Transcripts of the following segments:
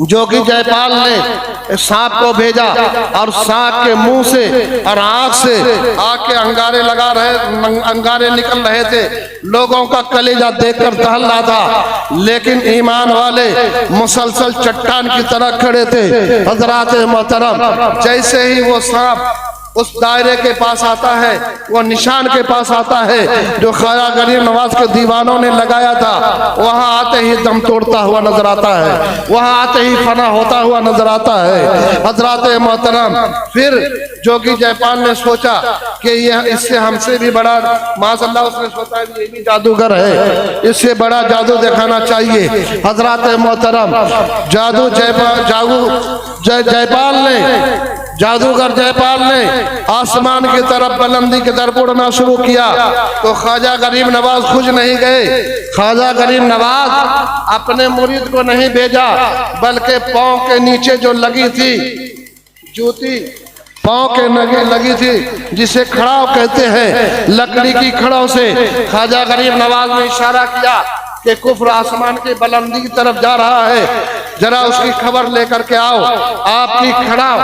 जोगी जयपाल ने सांप को भेजा और सांप के मुंह से और आंख से आग के अंगारे निकल रहे थे। लोगों का कलेजा देखकर दहल रहा था, लेकिन ईमान वाले मुसलसल चट्टान की तरह खड़े थे। हजरात मोहतरम, जैसे ही वो सांप उस दायरे के पास आता है, वो निशान के पास आता है जो ख्वाजा गरीब नवाज के दीवानों ने लगाया था, वहां आते ही दम तोड़ता हुआ नजर आता है, वहां आते ही फना होता हुआ नजर आता है। हजरात मोहतरम, फिर जोगी जयपाल ने सोचा कि यह इससे हमसे भी बड़ा, माशाअल्लाह उसने सोचा ये भी जादूगर है, इससे बड़ा जादू दिखाना चाहिए। हजरात मोहतरम, जादूगर जयपाल ने आसमान की तरफ, बुलंदी की तरफ उड़ना शुरू किया तो ख्वाजा गरीब नवाज खुश नहीं गए। ख्वाजा गरीब नवाज अपने मुरीद को नहीं भेजा, बल्कि पांव के नीचे जो लगी थी जूती, पांव के नगे लगी थी, जिसे खड़ाव कहते हैं, लकड़ी की खड़ाव से ख्वाजा गरीब नवाज ने इशारा किया कि कुफ्र आसमान की बुलंदी की तरफ जा रहा है, जरा उसकी खबर लेकर के आओ। आपकी खड़ाव,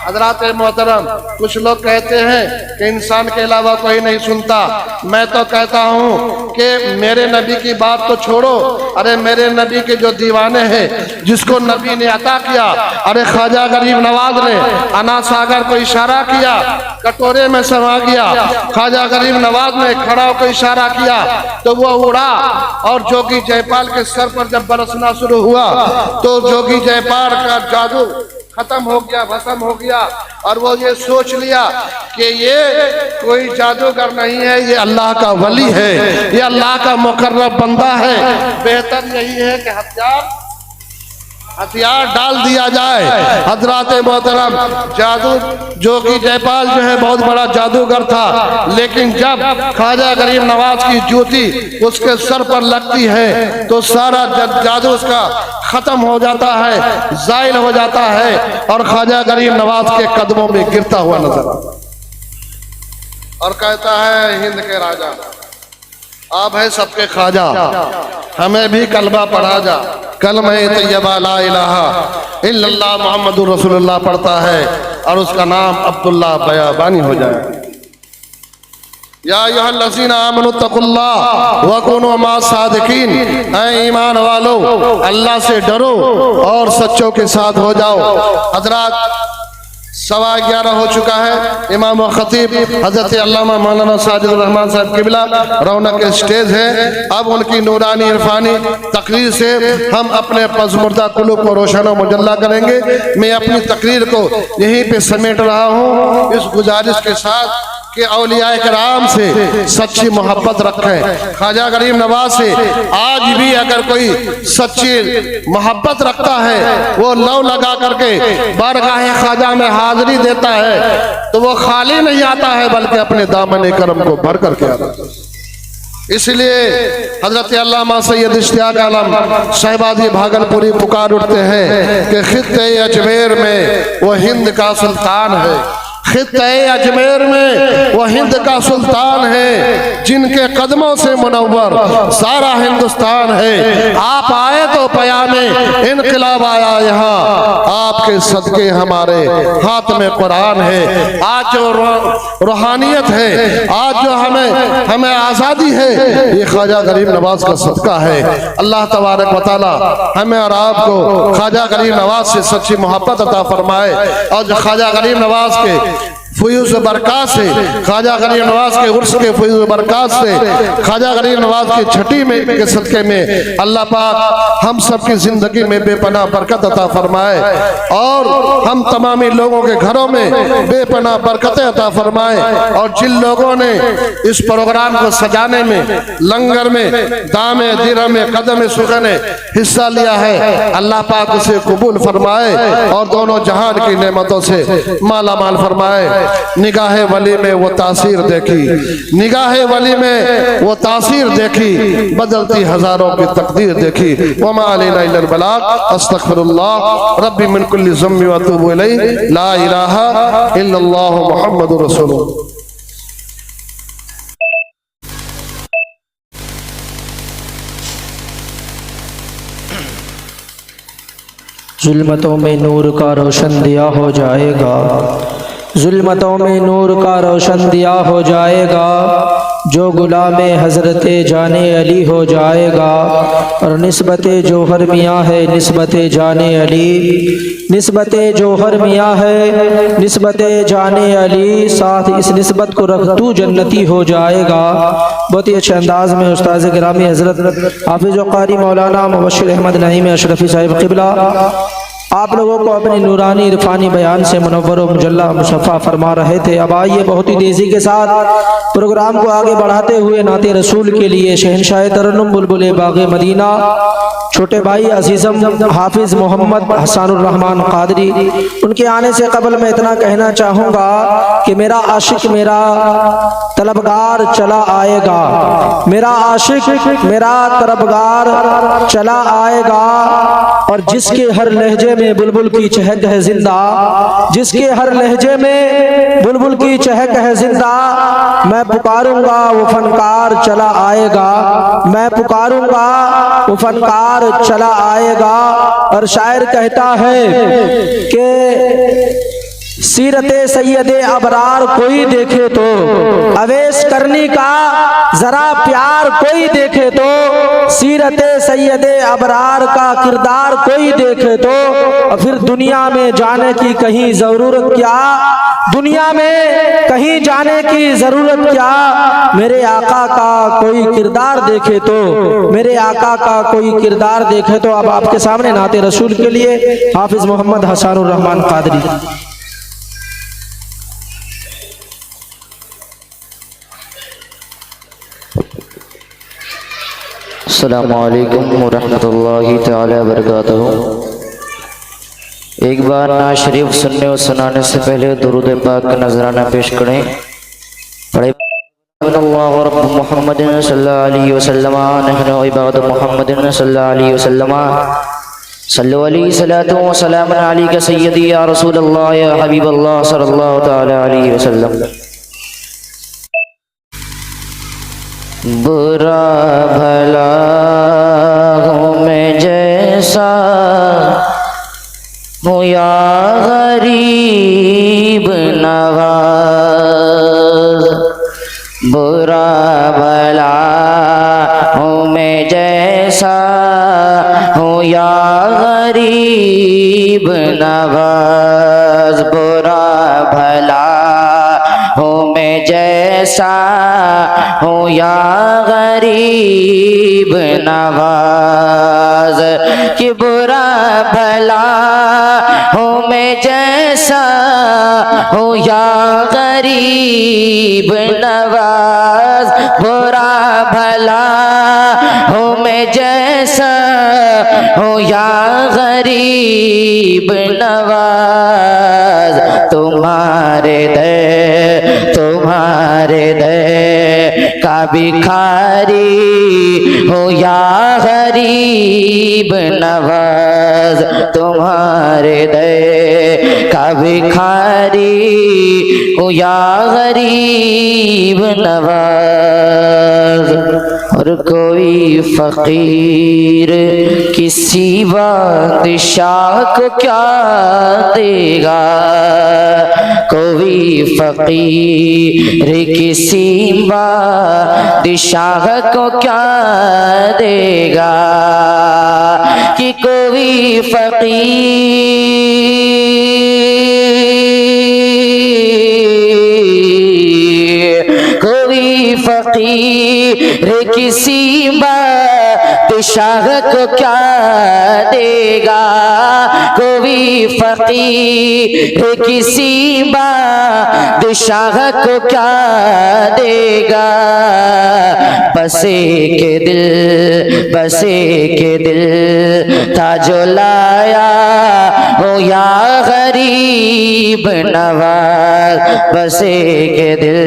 हजरात मोहतरम, कुछ लोग कहते हैं कि इंसान के अलावा कोई नहीं सुनता। मैं तो कहता हूँ कि मेरे नबी की बात तो छोड़ो, अरे मेरे नबी के जो दीवाने हैं, जिसको नबी ने अता किया, अरे ख्वाजा गरीब नवाज ने अना सागर को इशारा किया, कटोरे में समा गया। ख्वाजा गरीब नवाज ने खड़ाव को इशारा किया तो वो उड़ा, और जोगी जयपाल के सर पर जब बरसना शुरू हुआ तो जोगी जयपाल का जादू खत्म हो गया, भस्म हो गया, और वो ये सोच लिया कि ये कोई जादूगर नहीं है, ये अल्लाह का वली है, ये अल्लाह का मुकर्रब बंदा है। बेहतर यही है कि हथियार डाल दिया जाए। हजरात मोहतरम, जोगी जयपाल जो है बहुत बड़ा जादूगर था, लेकिन जब ख्वाजा गरीब नवाज की जूती उसके सर पर लगती है तो सारा जादू उसका खत्म हो जाता है, जायल हो जाता है, और ख्वाजा गरीब नवाज के कदमों में गिरता हुआ नजर आता और कहता है, हिंद के राजा आप है सबके ख्वाजा, हमें भी कलमा पढ़ा जा। कलमा तैयबा ला इलाहा इल्लल्लाह मुहम्मदुर रसूलुल्लाह पढ़ता है और उसका नाम अब्दुल्ला बयाबानी हो जाए। या अय्युहल्लज़ीना आमनु तक़ुल्लाह व कुनू मअस सादिकीन, ऐ ईमान वालो अल्लाह से डरो और सच्चों के साथ हो जाओ। हजरात 11:15 हो चुका है। इमाम व खतीब हजरत अल्लामा मौलाना साजिद रहमान साहब किबला रौनक स्टेज है। अब उनकी नूरानी इरफानी तकरीर से हम अपने पज़मुर्दा कुलूब को रोशन व मुजल्ला करेंगे। मैं अपनी तकरीर को यहीं पे समेट रहा हूँ, इस गुजारिश के साथ कि औलिया कराम से सच्ची मोहब्बत रखें। ख्वाजा गरीब नवाज से आज भी अगर कोई सच्ची मोहब्बत रखता है, वो लौ लगा करके बारगाह ख्वाजा में हाजिरी देता है, तो वो खाली नहीं आता है, बल्कि अपने दामन करम को भर करके आता है। इसलिए हजरत अल्लामा सैयद इश्तियाक आलम शहबाजी भागलपुरी पुकार उठते हैं कि खित्ते अजमेर में वो हिंद का सुल्तान है, खित्ते अजमेर में वो हिंद का सुल्तान है, जिनके कदमों से मुनव्वर सारा हिंदुस्तान है। आप आए तो पयामे इनकलाब आया यहाँ, आपके सदके हमारे हाथ में कुरान है। आज जो रूहानियत है, आज जो हमें आज़ादी है, ये ख्वाजा गरीब नवाज का सदका है। अल्लाह तबारक व तआला हमें और आपको ख्वाजा गरीब नवाज से सच्ची मोहब्बत अता फरमाए, और जो ख्वाजा गरीब नवाज के फयूज़ बरक़ात से, ख्वाजा गरीब नवाज के उर्स के फयूज़ बरक़ात से, ख्वाजा गरीब नवाज की छठी में के सदक़े में अल्लाह पाक हम सब की जिंदगी में बेपनाह बरकत अता फरमाए, और हम तमामी लोगों के घरों में बेपनाह बरकतें अता फरमाए। और जिन लोगों ने इस प्रोग्राम को सजाने में, लंगर में, दामे दिरहमे कदम सुगने हिस्सा लिया है, अल्लाह पाक उसे कबूल फरमाए और दोनों जहान की नेमतों से माला माल फरमाए। निगाह वली में वो तासीर देखी, निगाह वली में वो तासीर देखी, बदलती हजारों की तकदीर देखी। वमा अलैना इल्लल बलाग, अस्तगफिरुल्लाह रब्बी मिन कुल्ली ज़म्बि व अतूबु इलैहि, ला इलाहा इल्लल्लाह मुहम्मदुर रसूलुल्लाह। जुल्मतों में नूर का रोशन दिया हो जाएगा, जुल्मतों में नूर का रोशन दिया हो जाएगा, जो गुलामे हज़रत जाने अली हो जाएगा। और निस्बत जौहर मियाँ है निस्बत जाने अली, निस्बत जौहर मियाँ है निस्बत जाने अली, साथ इस निस्बत को रख तू जन्नती हो जाएगा। बहुत ही अच्छे अंदाज में उस्ताद गिरामी हज़रत हाफिज़ व क़ारी मौलाना मुबश्शिर अहमद नईम अशरफी साहिब क़िबला आप लोगों को अपनी नूरानी इरफानी बयान से मुनव्वर व मुजल्ला मुशफ़ा फरमा रहे थे। अब आइए बहुत ही तेज़ी के साथ प्रोग्राम को आगे बढ़ाते हुए नाते रसूल के लिए शहनशाह तरन्नुम बुलबुल बाग़े मदीना छोटे भाई अजीज़म हाफिज़ मोहम्मद हसानुर रहमान क़ादरी, उनके आने से कबल मैं इतना कहना चाहूँगा कि मेरा आशिक मेरा तलबगार चला आएगा, मेरा आशिक मेरा तलबगार चला आएगा। और जिसके हर लहजे में बुलबुल की चहक है जिंदा, जिसके हर लहजे में बुलबुल की चहक है जिंदा, मैं पुकारूंगा वो फनकार चला आएगा, मैं पुकारूंगा वो फनकार चला आएगा। और शायर कहता है कि सीरते सैयदे अबरार कोई देखे तो, अवेश करनी का जरा प्यार कोई देखे तो, सीरते सैयदे अबरार का किरदार कोई देखे तो, और फिर दुनिया में जाने की कहीं जरूरत क्या, दुनिया में कहीं जाने की जरूरत क्या, मेरे आका का कोई किरदार देखे तो, मेरे आका का कोई किरदार देखे तो। अब आपके सामने नाते रसूल के लिए हाफिज मोहम्मद हसानुर रहमान क़ादरी। अस्सलामु अलैकुम वरहमतुल्लाहि तआला वबरकातुहू। एक बार नात शरीफ सुनने और सुनाने से पहले दुरूद पाक का नजराना पेश करें। पढ़े अल्लाहु रब्ब मुहम्मदिन सल्लल्लाहु अलैहि वसल्लम नहनु इबाद मुहम्मदिन सल्लल्लाहु अलैहि वसल्लम सल्लु अलैहि सलातु व सलाम अलैका सय्यदी या रसूल अल्लाह या हबीब अल्लाह सल्लल्लाहु तआला अलैहि वसल्लम। बुरा भला हूँ मैं जैसा हूँ या गरीब नवाज, बुरा भला हूँ मैं जैसा हूँ या गरीब नवाज, बुरा भला हूँ मैं जैसा हूँ या गरीब नवाज, कि बुरा भला हूँ मैं जैसा हूँ या गरीब नवाज, बुरा भला हूँ मैं जैसा हूँ या गरीब नवाज। तुम्हारे दर का भिखारी हो या गरीब नवाज, तुम्हारे दर का भिखारी हो या गरीब नवाज। और कोई फकीर किसी बादशाह को क्या देगा, कोई फकीर किसी बादशाह को क्या देगा, कि कोई फकीर किसी बादशाह को क्या देगा, कोई फकीर किसी बादशाह को क्या देगा। बसे के दिल था जो लाया हो या गरीब नवाज, बसे के दिल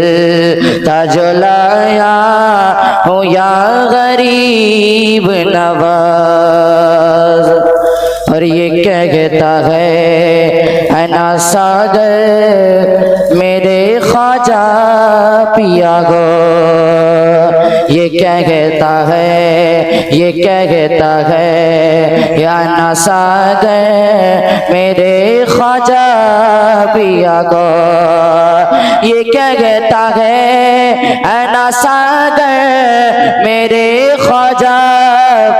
था जो लाया हो या गरीब नवाज। और ये कहता है अना सागर मेरे ख्वाजा पिया गो, ये क्या कहता है, ये क्या कहता है, या ना सागर मेरे ख्वाजा पिया को, ये क्या कहता है, ना सागर मेरे ख्वाजा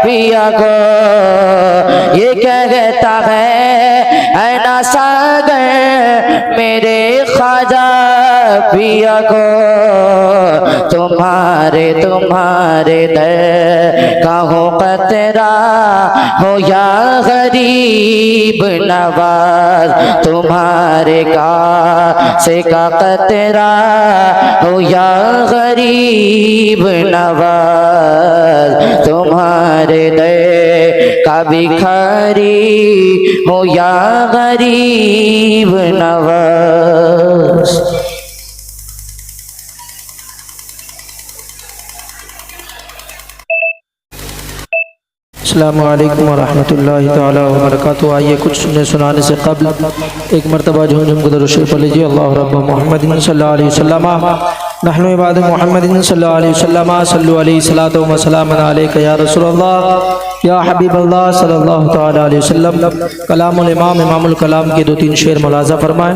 पिया को, ये क्या कहता है, ना सागर मेरे ख्वाजा पिया को, तुम्हारे तुम्हारे दर का हो कतरा हो या गरीब नवाज, तुम्हारे का से का कतरा हो या गरीब नवाज, तुम्हारे दर का भिखारी हो या गरीब नवाज। अस्सलामु अलैकुम वरहमतुल्लाहि तआला वबरकातुहू। आइए कुछ सुनने सुनाने से कबल एक मरतबा झुमझुम को दरूद शरीफ पढ़ लीजिए। अल्लाह रब्ब मुहम्मदिन सल्लल्लाहु अलैहि वसल्लम नहनु इबाद मुहम्मदिन सल्लल्लाहु अलैहि वसल्लम सल्लु अलैहि सलातो व सलामन अलैका या रसूलल्लाह या हबीबल्लाह सल्लल्लाहु तआला अलैहि वसल्लम। कलामुल इमाम इमामुल कलाम के दो तीन शेर मुलाजा फरमाएं।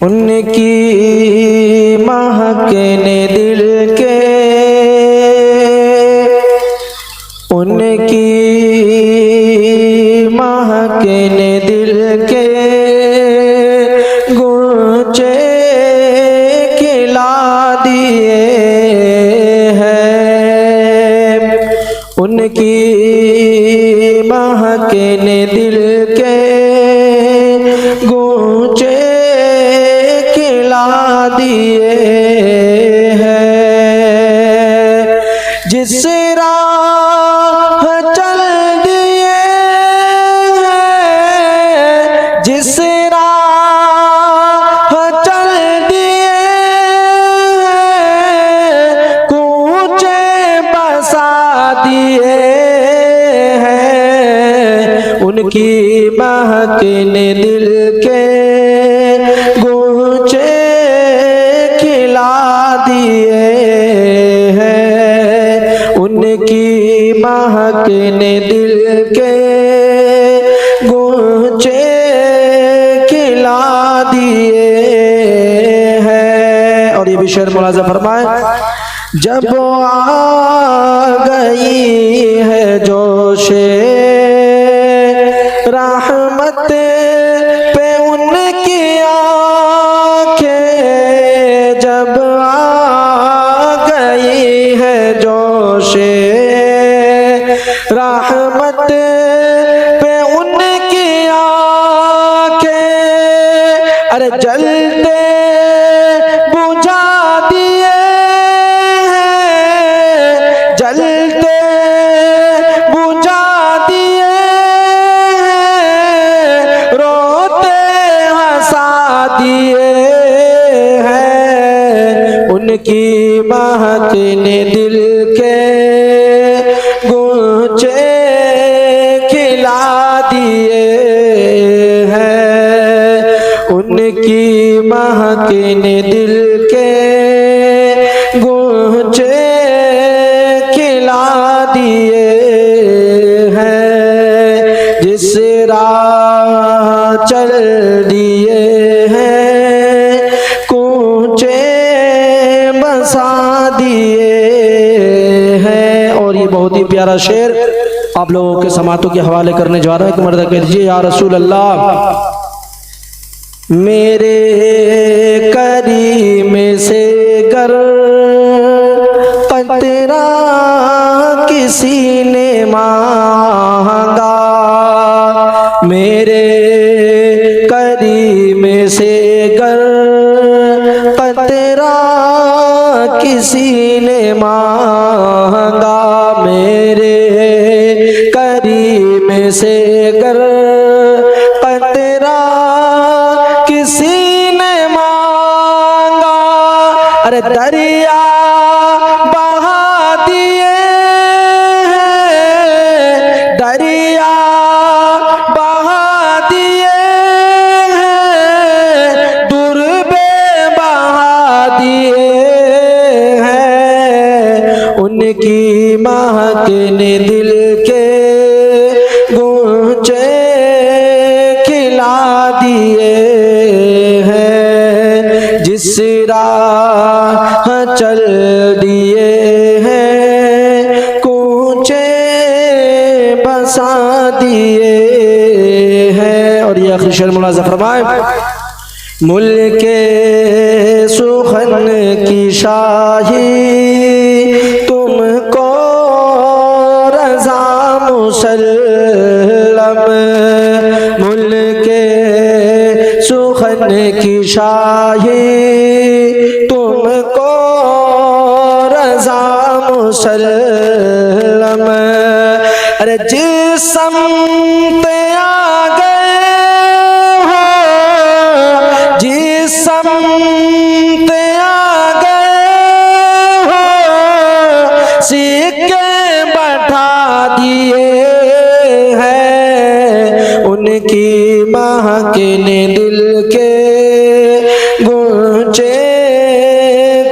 उनकी महकने दिल के, उनकी महकने दिल के गुंचे खिला दिए हैं, उनकी महकने दिल के गुंचे खिला दिए हैं। जिस राह चल दिए हैं, जिस राह चल दिए हैं, कूचे बसा दिए हैं, उनकी महकने दिल के गूंचे खिला दिए हैं, उनकी महकने दिल के गूंचे खिला दिए हैं। और ये भी शेर मुलाजा फरमाए। जब आ गई है जोशे रहमत पे उनकी आंखें, जब आ गई है जोशे रहमत पे उनकी आंखें, अरे जलते बुझा दिए हैं, जलते बुझा दिए हैं, रोते हंसा दिए हैं, उनकी महकने दिल के गूंचे खिला दिए हैं, उनकी महकने दिल के गूंचे खिला दिए हैं। जिस राह चल दिए हैं, कूचे बसा दिए हैं। और ये बहुत ही प्यारा शेर आप लोगों के समातों के हवाले करने जा रहा है कि मर्द कह दीजिए, या रसूल अल्लाह मेरे करीम से गर कतरा किसी ने मांगा, मेरे करीम से गर कतरा किसी ने मांगा, मेरे करीम से गर कतरा किसी ने मांगा, अरे दरिया बहा दिए हैं, दरिया बहा दिए हैं, दुर्बे बहा दिए हैं, के ने दिल के गूंचे खिला दिए हैं, जिस राह चल दिए हैं कूचे बसा दिए हैं। और ये आखिरी शेर मुलाज़ा फरमाए, मुल्के सुखन की शाही तुमको रज़ा मुसल्लम, मुल्के सुखन की शाही तुमको रज़ा मुसल्लम। अरे जिस समत आ गए हो, जिस समत आ गए हो, सिक्के बैठा दिए हैं, उनकी महक ने दिल के गूंचे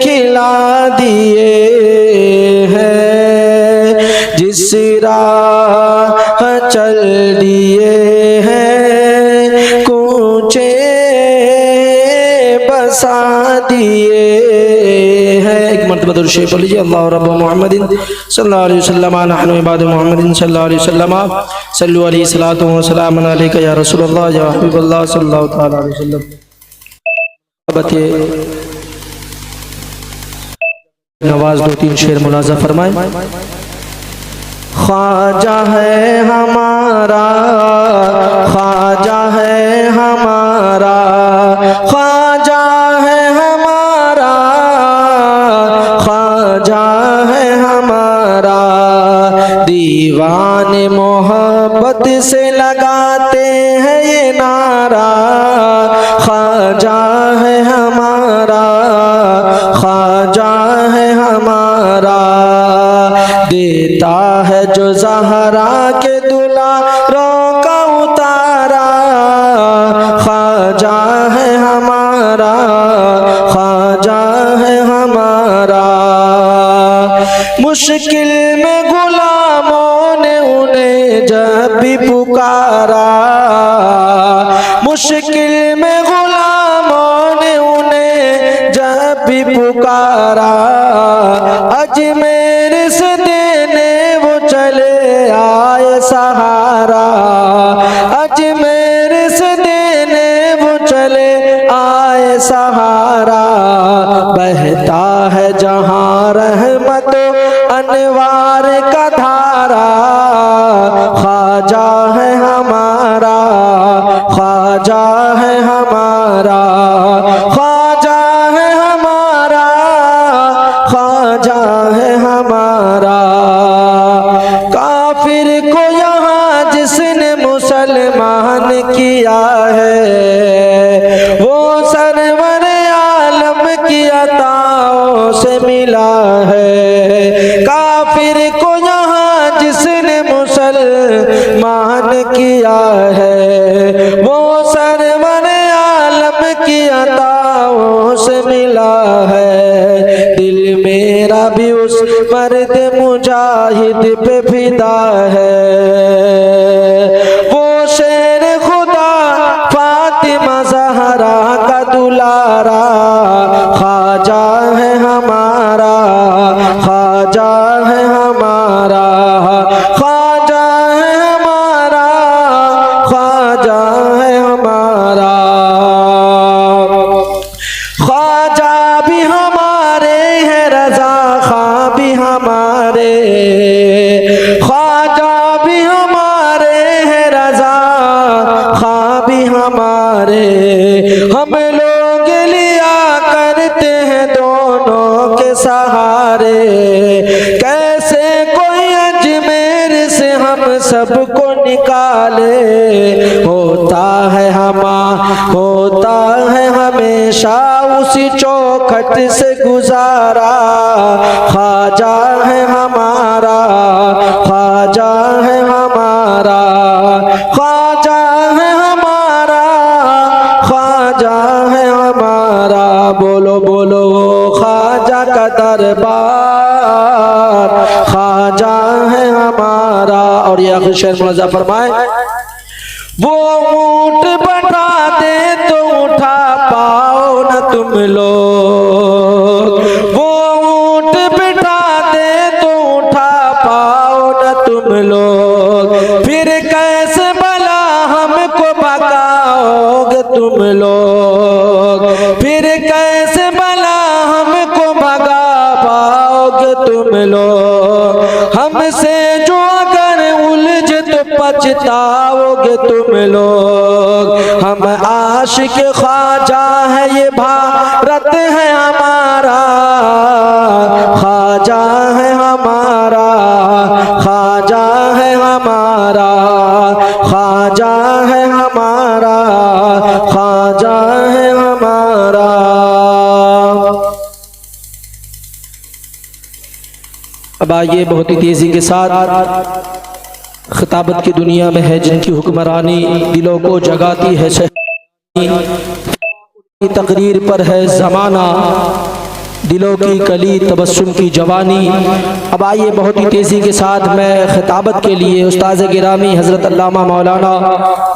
खिला दिए हैं, जिस राह चल दिए हैं कूचे बसा दिए हैं। एक मरतबा दुरूद शरीफ पढ़ लीजिए, अल्लाह रब्ब मुहम्मदिन सल्लल्लाहु अलैहि वसल्लम नहनु इबाद मुहम्मदिन सल्लल्लाहु अलैहि वसल्लम सल्लु अलैहि सलातु व सलामुन अलैका या रसूलल्लाह या हबीबल्लाह सल्लल्लाहु तआला अलैहि वसल्लम। नवाज दो तीन शेर मुलाज़ा फरमाए। ख्वाजा है हमारा, ख्वाजा है हमारा, ख्वाजा है हमारा, ख्वाजा है हमारा, दीवाने मोहब्बत से लगाते हैं ये नारा, ख्वाजा है हमारा, ख्वाजा है हमारा, देता है जो ज़हरा के दुलारों का उतारा, ख्वाजा है हमारा, ख्वाजा है हमारा, मुश्किल में गुलामों ने उन्हें जब भी पुकारा, मुश्किल में गुलामों ने उन्हें जब भी पुकारा, अजमेर से देने वो चले आए सहारा, अजमेर से देने वो चले आए सहारा, बहता है जहाँ रहमत अनवार का धारा, ख्वाजा है हमारा, ख्वाजा है हमारा, ख्वाजा है हमारा, ख्वाजा है हमारा। काफिर को यहाँ जिसने मुसलमान किया है, वो सरवर आलम की अताओं से मिला है, काफिर को यहाँ जिसने मुसलमान किया है, वो सरवर आलम की अताओं से मिला है, दिल मेरा भी उस मर्द मुजाहिद पे फिदा है, वो शेर खुदा फातिमा ज़हरा का दुलारा, ख्वाजा है हमारा, ख्वाजा है हमारा, ख्वाजा है हमारा, ख्वाजा है हमारा, ख्वाजा भी हमारे हैं, रज़ा खां भी हमारे, ख्वाजा भी हमारे हैं, रज़ा खां भी हमारे, हम लोग लिया करते हैं दोनों के सहारे, कैसे कोई अजमेर से हम सबको निकाले, होता है हमेशा उसी चौखट से गुजारा, ख्वाजा है हमारा, ख्वाजा है हमारा, ख्वाजा है हमारा, ख्वाजा है हमारा, बोलो बोलो ख्वाजा का दरबार, ख्वाजा है और ये आखिर शेर मुलाजा फरमाए, वो ऊंट बैठा दे तो उठा पाओ न तुम लोग, वो ऊंट बिठा दे तो उठा पाओ न तुम लोग, फिर कैसे भला हमको भगाओगे तुम लोग, फिर कैसे भला हमको भगा पाओगे तुम लोग, हमसे जो अगर उलझ तो पछताओगे तुम लोग, हम आशिक ख्वाजा है ये भारत है हमारा, ख्वाजा है हमारा, ख्वाजा है हमारा, ख्वाजा है हमारा, ख्वाजा है हमारा। अब आइए बहुत ही तेजी के साथ खिताबत की दुनिया में है जिनकी हुक्मरानी दिलों को जगाती है, तकरीर पर है ज़माना, दिलों की कली तबस्सुम की जवानी। अब आइए बहुत ही तेज़ी के साथ मैं खिताबत के लिए उस्ताद गिरामी हज़रत अल्लामा मौलाना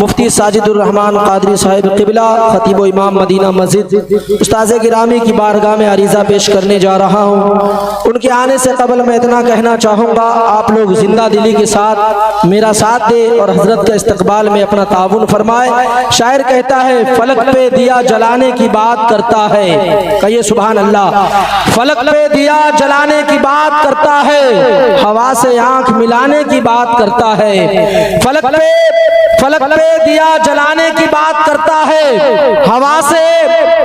मुफ्ती साजिदुर रहमान क़ादरी साहिब क़िबला ख़तीब व इमाम मदीना मस्जिद उस्ताद गिरामी की बारगाह में अरीज़ा पेश करने जा रहा हूँ। उनके आने से कबल मैं इतना कहना चाहूँगा, आप लोग जिंदा दिली के साथ मेरा साथ दे और हज़रत के इस्तकबाल में अपना ताउन फरमाए। शायर कहता है, फलक पे दिया जलाने की बात करता है, कहिए सुभान अल्लाह। फलक पे दिया जलाने की बात करता है, हवा से आंख मिलाने की बात करता है। फलक पे दिया जलाने की बात करता है, हवा से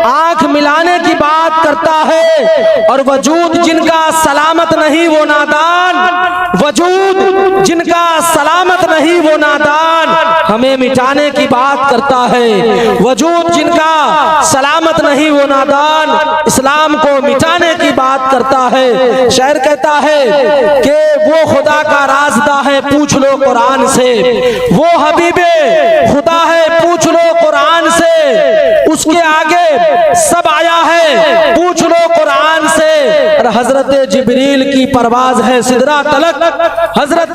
आंख मिलाने की बात करता है। और वजूद जिनका सलामत नहीं वो नादान, वजूद जिनका सलामत नहीं वो नादान, हमें मिटाने की बात करता है। वजूद जिनका सलामत नहीं वो नादान, इस्लाम को मिटाने की बात करता है। शायर कहता है कि वो खुदा का राज़दा है पूछ लो कुरान से, वो हबीबे खुदा है पूछ लो कुरान से, उसके आगे सब आया है पूछ लो कुरान से। हजरत जिब्रील की परवाज है सिदरा तलक, हजरत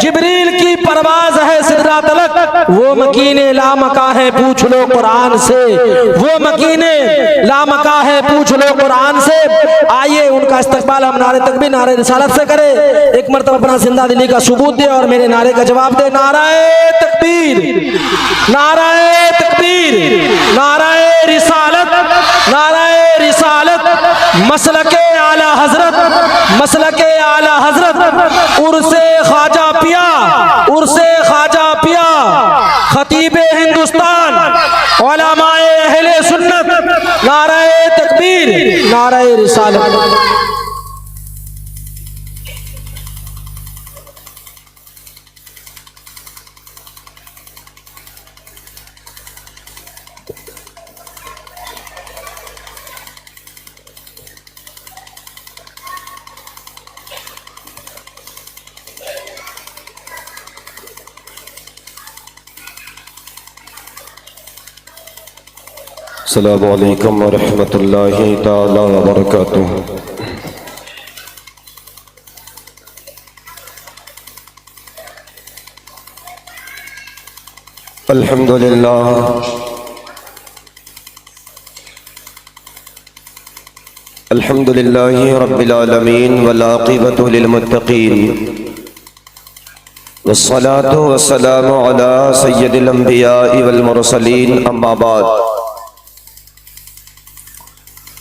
जिब्रील की परवाज है सिदरा तलक, वो मकीने लामका है पूछ लो कुरान से, वो मकीने लामका है पूछ लो कुरान से। आइए उनका इस्तकबाल हम नारे तकबीर नारे रिसालत से करें। एक मरतबा अपना जिंदा दिली का सबूत दे और मेरे नारे का जवाब दे। नाराए तकबीर, नाराए तकबीर, नाराए रिसालत, नाराए रिसालत, मसलके आला हजरत, मसलके आला हजरत, उर्से ख्वाजा पिया, उर्से ख्वाजा पिया, खतीबे हिंदुस्तान, उलमाए अहले सुन्नत, नाराए तकबीर, नाराए रिसालत। अस्सलामु अलैकुम वरहमतुल्लाहि ताला वबरकातुहू। अल्हम्दुलिल्लाह अल्हम्दुलिल्लाहि रब्बिल आलमीन वल आक़िबतु लिल मुत्तक़ीन वस्सलातु वस्सलामु अला सय्यिदिल अंबिया'i वल मुरसलीन अम्मा बाद।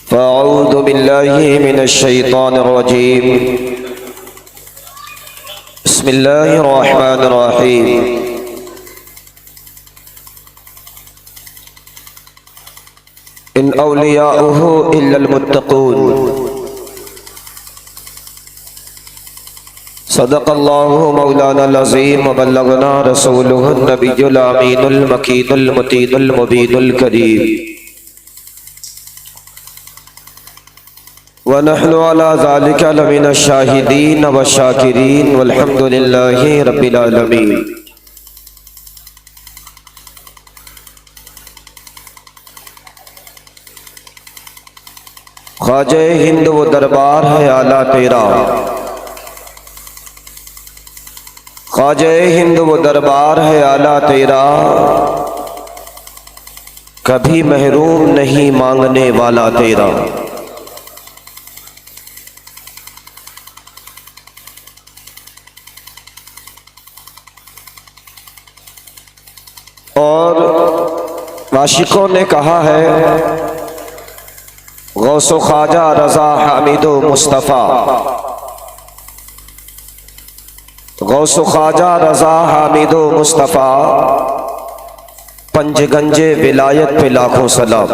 फ़अऊज़ु बिल्लाहि मिनश शैतानिर रजीम। बिस्मिल्लाहिर रहमानिर रहीम। इन औलियाउहु इल्लल मुत्तक़ून। सदक़ल्लाहु मौलानाल अज़ीम व बल्लगना रसूलुहुन नबियुल अमीनुल मकीनुल मुतीनुल मुबीनुल करीम। व नहनु अला ज़ालिका लमिनश शाहिदीन व शाकिरीन वल्हम्दुलिल्लाहि रब्बिल आलमीन। ख्वाजे हिंद वो दरबार है आला तेरा, ख्वाजा हिंद वो दरबार है आला तेरा, कभी महरूम नहीं मांगने वाला तेरा। और आशिकों ने कहा है गौसो ख्वाजा रजा हामिदो मुस्तफ़ा, गौसो ख्वाजा रजा हामिदो मुस्तफ़ा, पंजगंजे विलायत पे लाखों सलाम।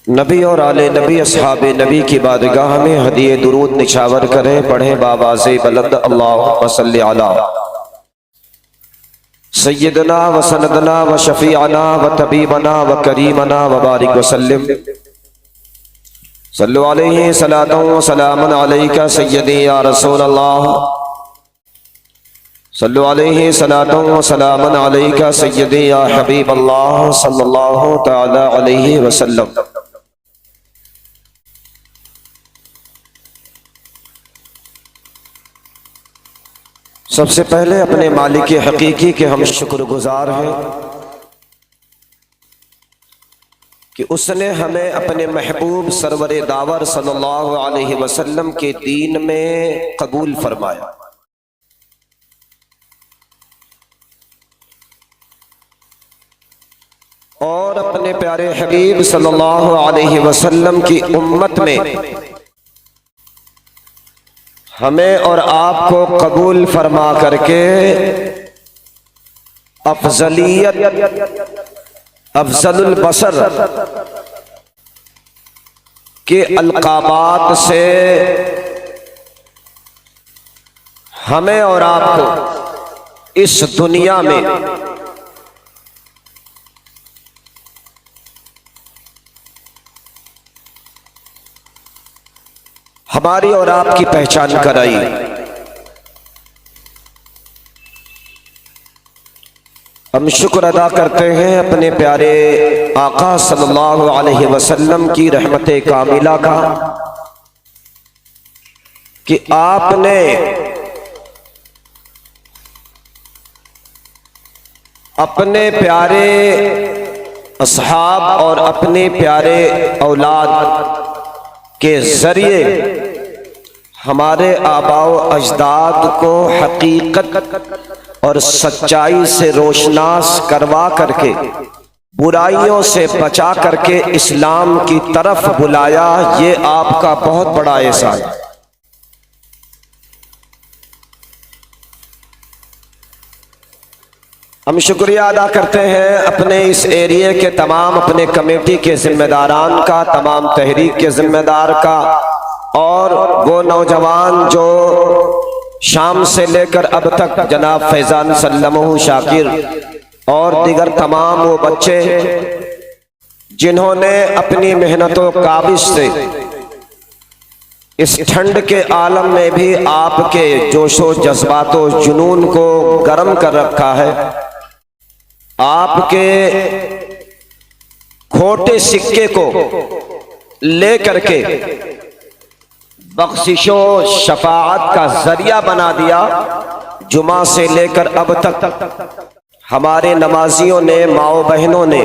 नबी और आले नबी अस्हाबे नबी की बारगाह में हदिये दुरूद निछावर करें, पढ़ें बाबाज़े बुलंद अल्लाहुम्मा सल्ली अला सय्यदना व सनदना व शफीअना व तबीबना व करीमना व बारिक वसल्लिम। सल्लु अलैहि सलातन व सलामन अलैका सय्यदी या रसूल अल्लाह। सल्लु अलैहि सलातन व सलामन अलैका सय्यदी या हबीब अल्लाह सल्लल्लाहु तआला अलैहि वसल्लम। सबसे पहले अपने मालिक हकीकी के हम शुक्रगुजार हैं कि उसने हमें अपने महबूब सरवर दावर सल्लल्लाहु अलैहि वसल्लम के दीन में कबूल फरमाया। और अपने प्यारे हबीब सल्लल्लाहु अलैहि वसल्लम की उम्मत में हमें और आपको कबूल फरमा करके अफजलियत अफजलुल बशर के अलकाबात से हमें और आपको इस दुनिया में हमारी और आपकी पहचान कराई। हम शुक्र अदा करते हैं अपने प्यारे आका सल्लल्लाहु अलैहि वसल्लम की रहमते कामिला का कि आपने अपने प्यारे असहाब और अपने प्यारे औलाद के जरिए हमारे आबाओ अजदाद को हकीकत और सच्चाई से रोशनास करवा करके बुराइयों से बचा करके इस्लाम की तरफ बुलाया। ये आपका बहुत बड़ा एहसान है। हम शुक्रिया अदा करते हैं अपने इस एरिया के तमाम अपने कमेटी के जिम्मेदारान का, तमाम तहरीक के जिम्मेदार का, और वो नौजवान जो शाम से लेकर अब तक जनाब फैजान सल्लमहु शाकिर और दिगर तमाम वो बच्चे जिन्होंने अपनी मेहनतों काबिश से इस ठंड के आलम में भी आपके जोशो जज्बातो जुनून को गर्म कर रखा है। आपके खोटे सिक्के को लेकर के बख्शिशो शफाअत का जरिया बना दिया। जुमा से लेकर अब तक हमारे नमाजियों ने, माओ बहनों ने,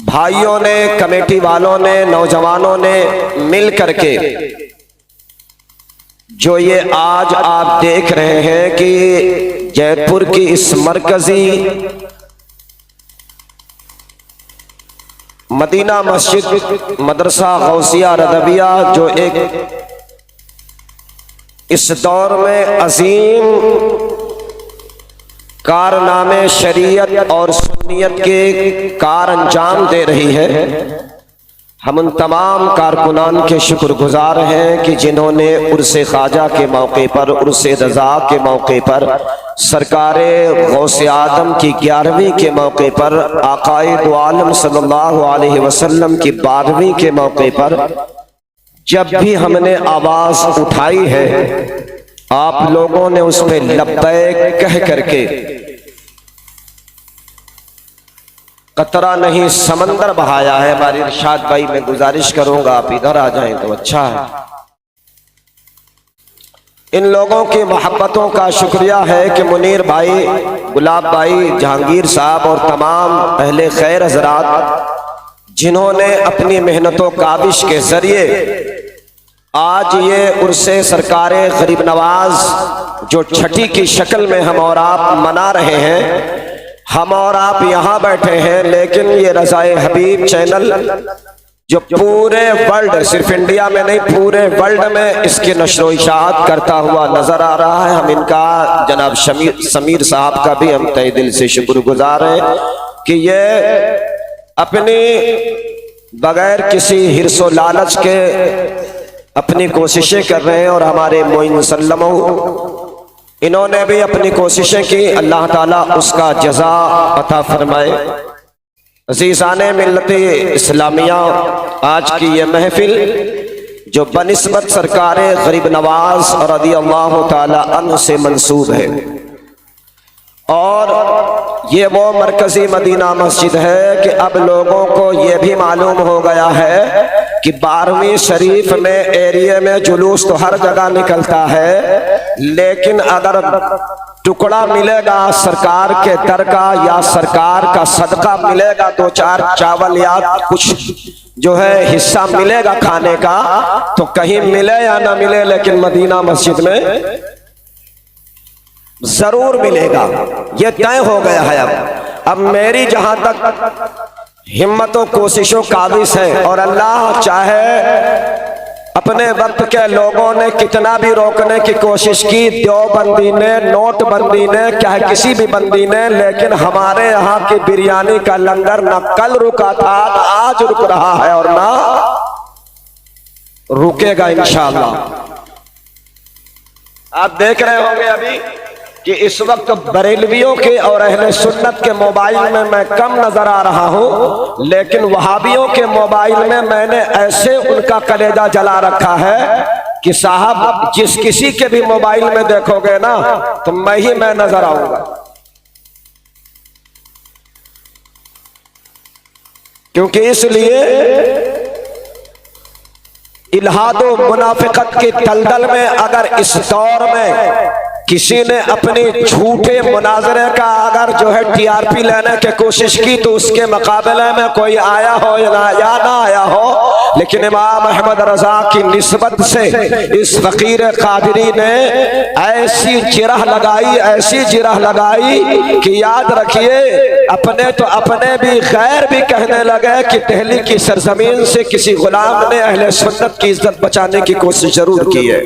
भाइयों ने, कमेटी वालों ने, नौजवानों ने मिल करके जो ये आज आप देख रहे हैं कि जयपुर की इस मरकजी मदीना मस्जिद मदरसा गौसिया रदबिया जो एक इस दौर में अजीम कारनामे शरीयत और सुन्नियत के कार अंजाम दे रही है, हम उन तमाम कारकुनान के शुक्रगुजार हैं कि जिन्होंने उर्से ख्वाजा के मौके पर, उर्से रजा के मौके पर, सरकारे गौसे आदम की 11वीं के मौके पर, आकाए दो आलम सल्लल्लाहु अलैहि वसल्लम की 12वीं के मौके पर जब भी हमने आवाज उठाई है, आप लोगों ने उस पर लब्बैक कह करके कतरा नहीं समंदर बहाया है। हमारे इरशाद भाई, मैं गुजारिश करूंगा आप इधर आ जाएं तो अच्छा है। इन लोगों की मोहब्बतों का शुक्रिया है कि मुनीर भाई, गुलाब भाई, जहांगीर साहब और तमाम अहले खैर हजरात जिन्होंने अपनी मेहनतों काबिश के जरिए आज ये उर्से सरकारे गरीब नवाज जो छठी की शक्ल में हम और आप मना रहे हैं, हम और आप यहाँ बैठे हैं, लेकिन ये रज़ाए हबीब चैनल जो पूरे वर्ल्ड, सिर्फ इंडिया में नहीं पूरे वर्ल्ड में इसकी नशो इशाअत करता हुआ नजर आ रहा है। हम इनका, जनाब समीर साहब का भी हम तहे दिल से शुक्रगुजार हैं कि ये अपनी बगैर किसी हिर्सो लालच के अपनी कोशिशें कर रहे हैं और हमारे मोइन सल्लमो इन्होंने भी अपनी कोशिशें की। अल्लाह ताला उसका जज़ा अता फरमाए। अज़ीज़ाने मिल्लते इस्लामिया, आज की ये महफिल जो बनिस्बत सरकारे गरीब नवाज रज़ियल्लाहु ताला अन्हु से मंसूब है और ये वो मरकजी मदीना मस्जिद है कि अब लोगों को ये भी मालूम हो गया है कि 12वीं शरीफ में एरिया में जुलूस तो हर जगह निकलता है, लेकिन अगर टुकड़ा मिलेगा सरकार के दर का या सरकार का सदका मिलेगा, 2-4 चावल या कुछ जो है हिस्सा मिलेगा खाने का, तो कहीं मिले या ना मिले लेकिन मदीना मस्जिद में जरूर मिलेगा। यह तय हो गया है। अब मेरी जहां तक हिम्मतों कोशिशों काबिज है और अल्लाह चाहे अपने वक्त के लोगों ने कितना भी रोकने की कोशिश की, देवबंदी ने, नोटबंदी ने, क्या किसी भी बंदी ने, लेकिन हमारे यहाँ की बिरयानी का लंगर ना कल रुका था, ना आज रुक रहा है और ना रुकेगा इंशाअल्लाह। आप देख रहे होंगे अभी कि इस वक्त बरेलवियों के और अहले सुन्नत के मोबाइल में मैं कम नजर आ रहा हूं, लेकिन वहाबियों के मोबाइल में मैंने ऐसे उनका कलेजा जला रखा है कि साहब जिस किसी के भी मोबाइल में देखोगे ना तो मैं नजर आऊंगा। क्योंकि इसलिए इल्हादो मुनाफिकत की दलदल में अगर इस दौर में किसी ने अपने झूठे मुनाजरे का अगर जो है टीआरपी लेने की कोशिश की तो उसके मुकाबले में कोई आया हो या ना आया हो, लेकिन इमाम अहमद रजा की निस्बत से इस फकीर कादरी ने ऐसी जिरह लगाई, ऐसी जिरह लगाई कि याद रखिए अपने तो अपने भी गैर भी कहने लगे कि दिल्ली की सरजमीन से किसी गुलाम ने अहले सुन्नत की इज्जत बचाने की कोशिश जरूर की है।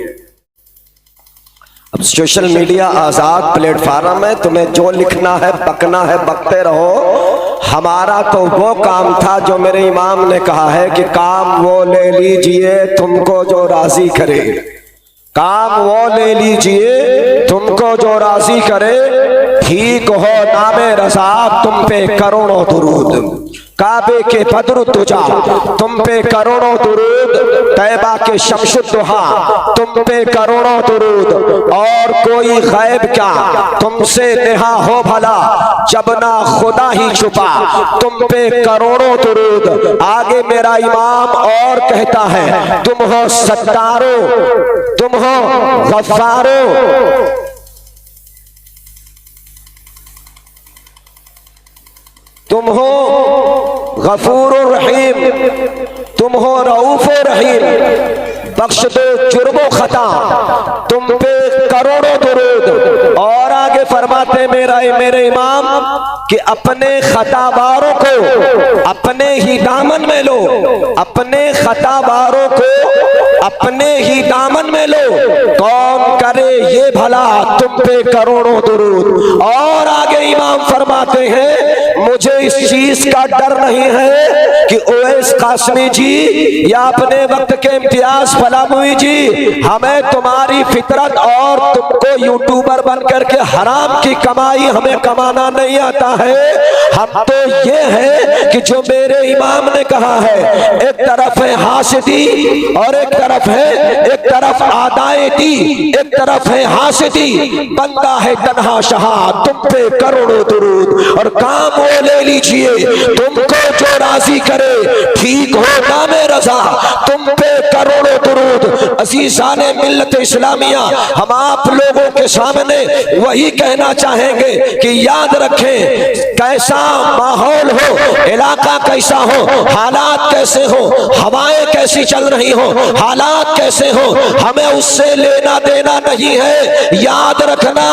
अब सोशल मीडिया आजाद प्लेटफार्म है, तुम्हें जो लिखना है बकना है बकते रहो। हमारा तो वो काम था जो मेरे इमाम ने कहा है कि काम वो ले लीजिए तुमको जो राजी करे, काम वो ले लीजिए तुमको जो राजी करे, ठीक हो नामे रज़ा तुम पे करोड़ों दुरूद, काबे के बद्र तुजा तुम पे करोड़ों दुरूद, तैबा के शमशुद्दुहा तुम पे करोड़ों दुरूद, और कोई गैब क्या तुमसे नेहा हो भला, जब ना खुदा ही छुपा तुम पे करोड़ों दुरूद। आगे मेरा इमाम और कहता है तुम हो सत्तारो, तुम हो गफ्फारो, तुम हो गफूर रहीम, तुम हो रऊफ रहीम, बख्श दो जुर्मो खता तुम पे करोड़ों दुरूद। और आगे फरमाते मेरे इमाम कि अपने खताबारों को अपने ही दामन में लो, अपने खताबारों को अपने ही दामन में लो, कौन करे ये भला तुम पे करोड़ों दुरूद। और आगे इमाम फरमाते हैं मुझे इस चीज का डर नहीं है कि ओवैस कासमी जी या अपने वक्त के इम्तियाज फलामुई जी हमें तुम्हारी फितरत और तुमको यूट्यूबर बन करके हराम की कमाई भाई हमें कमाना नहीं आता है, हम तो ये है कि जो मेरे इमाम ने कहा है, एक तरफ है हासिदी और एक तरफ आदायती, एक तरफ है हासिदी, बंदा है तन्हा शहा, तुम पे करोड़ों दुरूद और काम वो ले लीजिए तुमको जो राजी करे, ठीक हो नामे रजा, तुम पे करोड़ों दुरूद। अजीज़ाने मिल्लत इस्लामिया, हम आप लोगों के सामने वही कहना चाहेंगे कि याद रखें, कैसा माहौल हो, इलाका कैसा हो, हालात कैसे हो, हवाएं कैसी चल रही हो, हालात कैसे हो, हमें उससे लेना देना नहीं है। याद रखना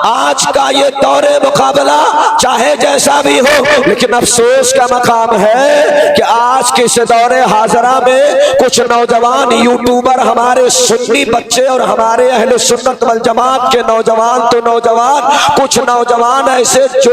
आज का ये दौरे मुकाबला चाहे जैसा भी हो, लेकिन अफसोस का मकाम है कि आज के इस दौरे हाजरा में कुछ नौजवान यूट्यूबर, हमारे सुन्नी बच्चे और हमारे अहले सुन्नत वल जमात के नौजवान तो नौजवान, कुछ नौजवान ऐसे जो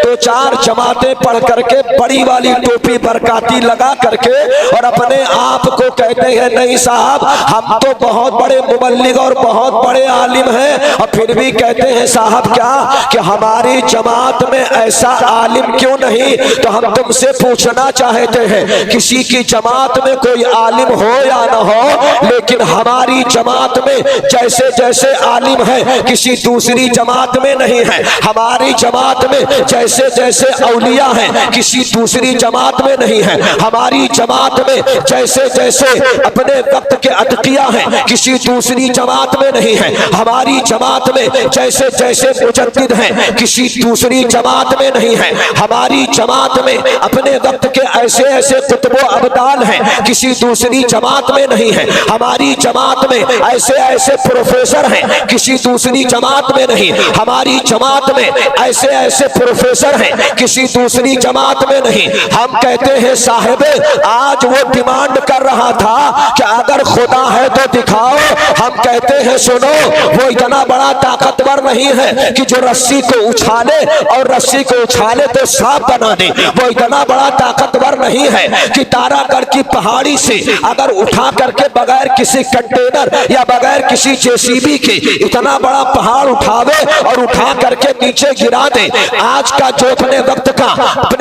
दो चार जमातें पढ़ करके बड़ी वाली टोपी बरकाती लगा करके और अपने आप को कहते हैं नहीं साहब हम तो बहुत बड़े मुबल्लिग और बहुत बड़े आलिम हैं, और फिर भी कहते हैं साहब क्या कि हमारी जमात में ऐसा आलिम क्यों नहीं। तो हम तुमसे पूछना चाहते हैं, किसी की जमात में कोई आलिम हो या न हो, लेकिन हमारी जमात में जैसे जैसे आलिम है किसी दूसरी जमात में नहीं है, हमारी जमात में जैसे जैसे औलिया हैं किसी दूसरी जमात में नहीं है, हमारी जमात में जैसे जैसे अपने वक्त के अतकिया हैं किसी दूसरी जमात में नहीं है, हमारी जमात में जैसे जैसे मुजद्दिद हैं किसी दूसरी जमात में नहीं है, हमारी जमात में अपने वक्त के ऐसे ऐसे कुतुबो अब्दाल हैं किसी दूसरी जमात में नहीं है, हमारी जमात में ऐसे ऐसे प्रोफेसर हैं किसी दूसरी जमात में नहीं, हमारी जमात में ऐसे ऐसे प्रोफेसर हैं किसी दूसरी जमात में नहीं। हम कहते हैं साहिब आज वो डिमांड कर रहा था कि अगर खुदा है तो दिखाओ, हम कहते हैं सुनो वो इतना बड़ा ताकतवर नहीं है कि जो रस्सी को उछाले और रस्सी को उछाले तो सांप बना दे, वो इतना बड़ा ताकतवर नहीं है कि तारागढ़ की पहाड़ी से अगर उठा करके बगैर किसी कंटेनर या बगैर किसी जेसीबी के इतना बड़ा पहाड़ उठावे और उठा करके नीचे गिरा दे। आज का जो अपने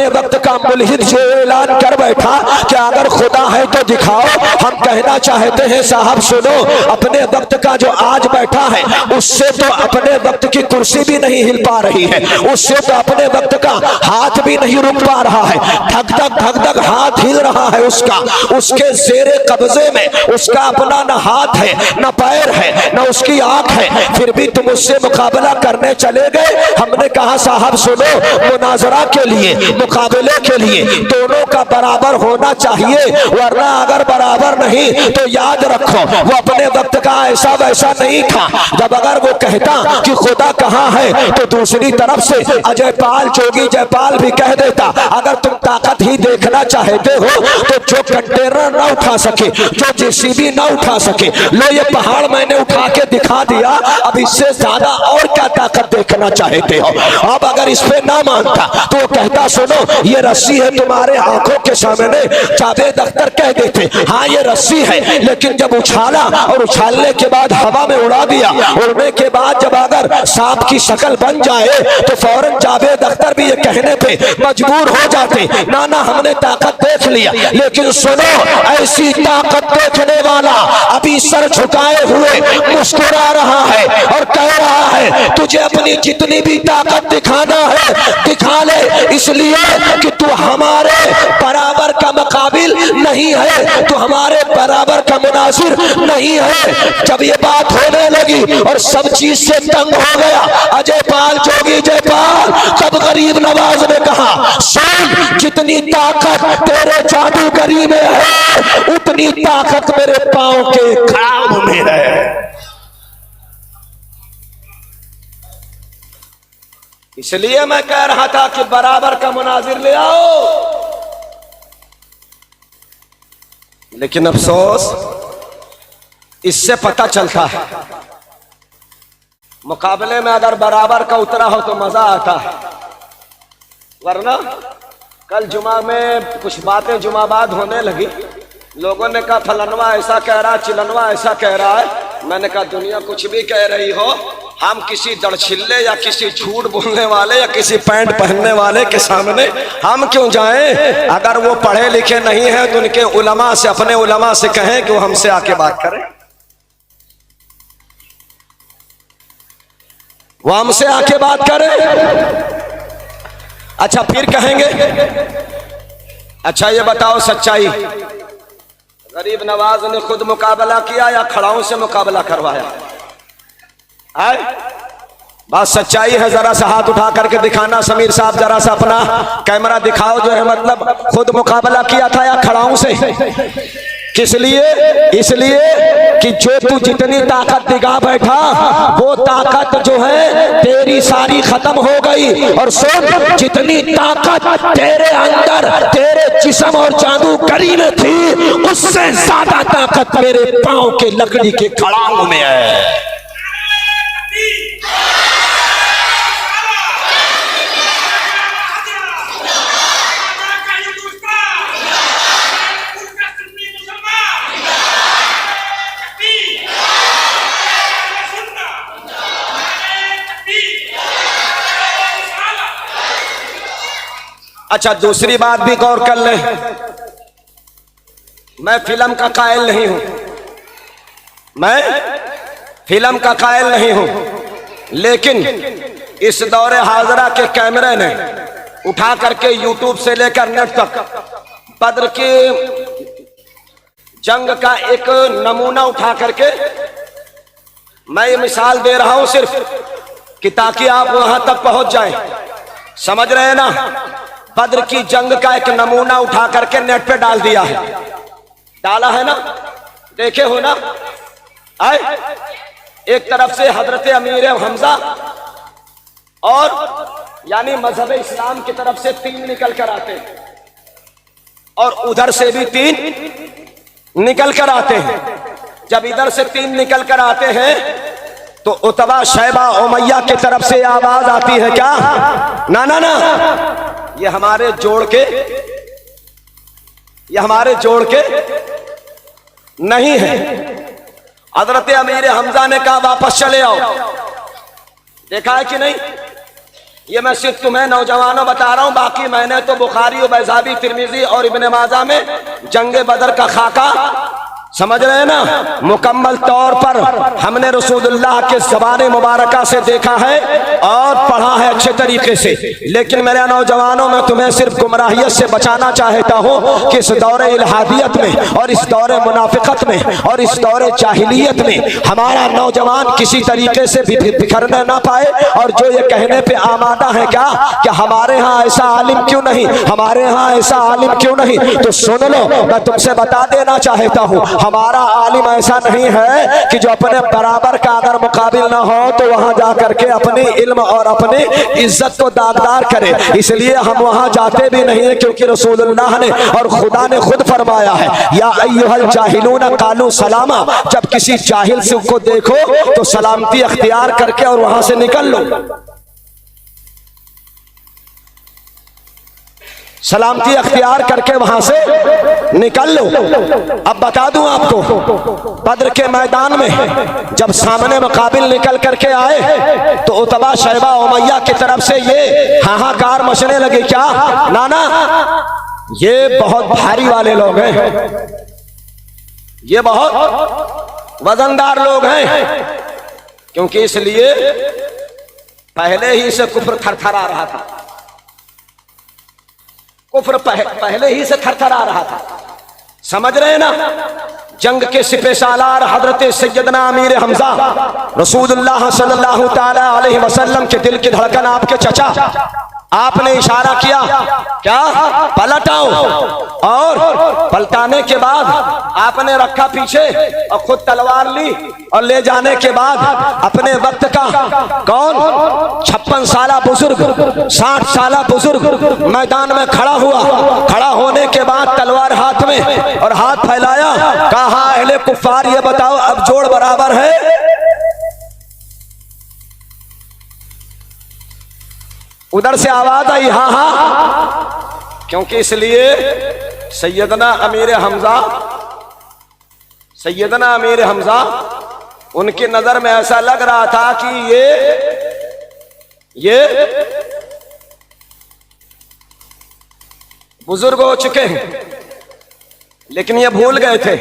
वक्त का मुल्हिद जो ऐलान कर बैठा कि अगर खुदा है तो दिखाओ, हम कहना चाहते हैं साहब सुनो, अपने वक्त का जो आज बैठा है उससे तो अपने वक्त की कुर्सी भी नहीं हिल पा रही है, उससे तो अपने वक्त का हाथ भी नहीं रुक पा रहा है, धक धक हाथ हिल रहा है उसका, उसके जेरे कब्जे में उसका अपना न हाथ है न पैर है न उसकी आंख है, फिर भी तुम उससे मुकाबला करने चले गए। हमने कहा साहब सुनो, मुनाजरा के लिए मुकाबले के लिए दोनों का बराबर होना चाहिए, वरना अगर बराबर नहीं तो याद रखो वो अपने वक्त का ऐसा वैसा नहीं था। जब अगर वो कहता कि खुदा कहाँ है तो दूसरी तरफ से अजय पाल जोगी जयपाल भी कह देता अगर तुम ताकत ही देखना चाहते हो तो जो कंटेनर ना उठा सके, जो जेसीबी ना उठा सके, लो ये पहाड़ मैंने उठा के दिखा दिया, अब इससे ज्यादा और क्या ताकत देखना चाहते हो। अब अगर इस पे ना मानता तो वो कहता सुनो ये रस्सी है तुम्हारे आंखों के सामने, जावेद अख्तर कह देते हाँ ये रस्सी है, लेकिन जब उछाला और उछालने के बाद हवा में उड़ा दिया, उड़ने के बाद जब अगर सांप की शक्ल बन जाए तो फौरन जावेद अख्तर भी ये कहने पे मजबूर हो जाते ना ना हमने ताकत देख लिया। लेकिन सुनो ऐसी ताकत देखने वाला अभी सर झुकाए हुए मुस्कुरा रहा है और कह रहा है तुझे अपनी जितनी भी ताकत दिखाना है दिखा ले, इसलिए कि तू हमारे बराबर का मुकाबिल नहीं है, तू हमारे बराबर का मुनासिर नहीं है। जब ये बात होने लगी और सब चीज से तंग हो गया अजय पाल जोगी जयपाल, तब गरीब नवाज ने कहा सुन जितनी ताकत तेरे जादूगरी में है उतनी ताकत मेरे पांव के काम में है। इसलिए मैं कह रहा था कि बराबर का मुनाजिर ले आओ, लेकिन अफसोस इससे पता चलता है मुकाबले में अगर बराबर का उतरा हो तो मजा आता है, वरना कल जुमा में कुछ बातें जुमा बाद होने लगी, लोगों ने कहा फलनवा ऐसा कह रहा है चिलनवा ऐसा कह रहा है, मैंने कहा दुनिया कुछ भी कह रही हो हम किसी दड़छिल्ले या किसी झूठ बोलने वाले या किसी पैंट पहनने वाले के सामने हम क्यों जाएं? अगर वो पढ़े लिखे नहीं है तो उनके उलमा से, अपने उलमा से कहें कि वो हमसे आके बात करें, वो हमसे आके बात करें। अच्छा फिर कहेंगे, अच्छा ये बताओ सच्चाई, गरीब नवाज ने खुद मुकाबला किया या खड़ाओं से मुकाबला करवाया? है बात सच्चाई है? जरा सा हाथ उठा करके दिखाना समीर साहब, जरा सा अपना कैमरा दिखाओ, जो है मतलब खुद मुकाबला किया था या खड़ाओं से? किस लिए? इसलिए कि जो तू जितनी ताकत दिखा बैठा वो ताकत जो है तेरी सारी खत्म हो गई। और सुन, जितनी ताकत तेरे अंदर, तेरे जिस्म और जादूगरी में थी, उससे ज्यादा ताकत मेरे पांव के लकड़ी के खड़ाओं में है। अच्छा दूसरी बात भी गौर कर ले, मैं फिल्म का कायल नहीं हूं, मैं फिल्म का कायल नहीं हूं, लेकिन इस दौरे हाजरा के कैमरे ने उठा करके यूट्यूब से लेकर नेट तक बद्र की जंग का एक नमूना उठा करके मैं ये मिसाल दे रहा हूं सिर्फ कि ताकि आप वहां तक पहुंच जाएं। समझ रहे हैं ना? बद्र की जंग का एक नमूना उठा करके नेट पे डाल दिया है, डाला है ना, देखे हो ना? आए एक तरफ से हजरत अमीर हमजा और यानी मजहब इस्लाम की तरफ से 3 निकल कर आते हैं और उधर से भी 3 निकल कर आते हैं। जब इधर से 3 निकल कर आते हैं तो उतबा शैबा उमैया की तरफ से आवाज आती है, क्या? ना ना ना, ये हमारे जोड़ के, ये हमारे जोड़ के नहीं है। हजरत अमीर हमजा ने कहा वापस चले आओ। देखा है कि नहीं? ये मैं सिर्फ तुम्हें नौजवानों बता रहा हूं, बाकी मैंने तो बुखारी, बैज़ाबी, तिरमिज़ी और इब्ने माजा में जंगे बदर का खाका, समझ रहे हैं ना, मुकम्मल तौर पर हमने रसूलुल्लाह के ज़बान मुबारका से देखा है और पढ़ा है अच्छे तरीके से। लेकिन मेरे नौजवानों में तुम्हें सिर्फ गुमराहियत से बचाना चाहता हूं कि इस दौरे इल्हादियत में और इस दौरे मुनाफिकत में और इस दौरे जाहिलियत में हमारा नौजवान किसी तरीके से भी बिखरने ना पाए। और जो ये कहने पे आमादा है क्या कि हमारे यहाँ ऐसा आलिम क्यों नहीं, हमारे यहाँ ऐसा आलिम क्यों नहीं, तो सुन लो, मैं तुमसे बता देना चाहता हूँ, हमारा आलिम ऐसा नहीं है कि जो अपने बराबर का अगर मुकाबिल ना हो तो वहां जाकर के अपनी इल्म और अपनी इज्जत को दागदार करे। इसलिए हम वहां जाते भी नहीं है, क्योंकि रसूलुल्लाह ने और खुदा ने खुद फरमाया है, या अय्युहल जाहिलून कालू सलामा, जब किसी जाहिल से को देखो तो सलामती अख्तियार करके और वहां से निकल लो, सलामती अख्तियार करके वहां से निकल लो। अब बता दूं आपको, बद्र के मैदान में जब सामने मुकाबिल निकल करके आए तो उतबा शैबा उमैया की तरफ से ये हाहाकार मचने लगे, क्या? ना ना, ये बहुत भारी वाले लोग हैं, ये बहुत वजनदार लोग हैं। क्योंकि इसलिए पहले ही से कुफ्र थरथरा रहा था, कुफ्र पहले ही से थरथरा रहा था, समझ रहे हैं ना? जंग के सिपह सालार हजरत सैयदना अमीर हमजा, रसूलुल्लाह सल्लल्लाहु ताला अलैहि वसल्लम के दिल की धड़कन, आपके चचा, आपने इशारा किया, क्या? पलट आओ। और पलटाने के बाद आपने रखा पीछे और खुद तलवार ली और ले जाने के बाद अपने वक्त का कौन 56 साला बुजुर्ग, 60 साला बुजुर्ग मैदान में खड़ा हुआ। खड़ा होने के बाद तलवार हाथ में और हाथ फैलाया, कहा अहले कुफ्फार ये बताओ अब जोड़ बराबर है? उधर से आवाज आई हाँ हाँ, क्योंकि इसलिए सैयदना अमीर हमजा उनकी नजर में ऐसा लग रहा था कि ये बुजुर्ग हो चुके हैं, लेकिन ये भूल गए थे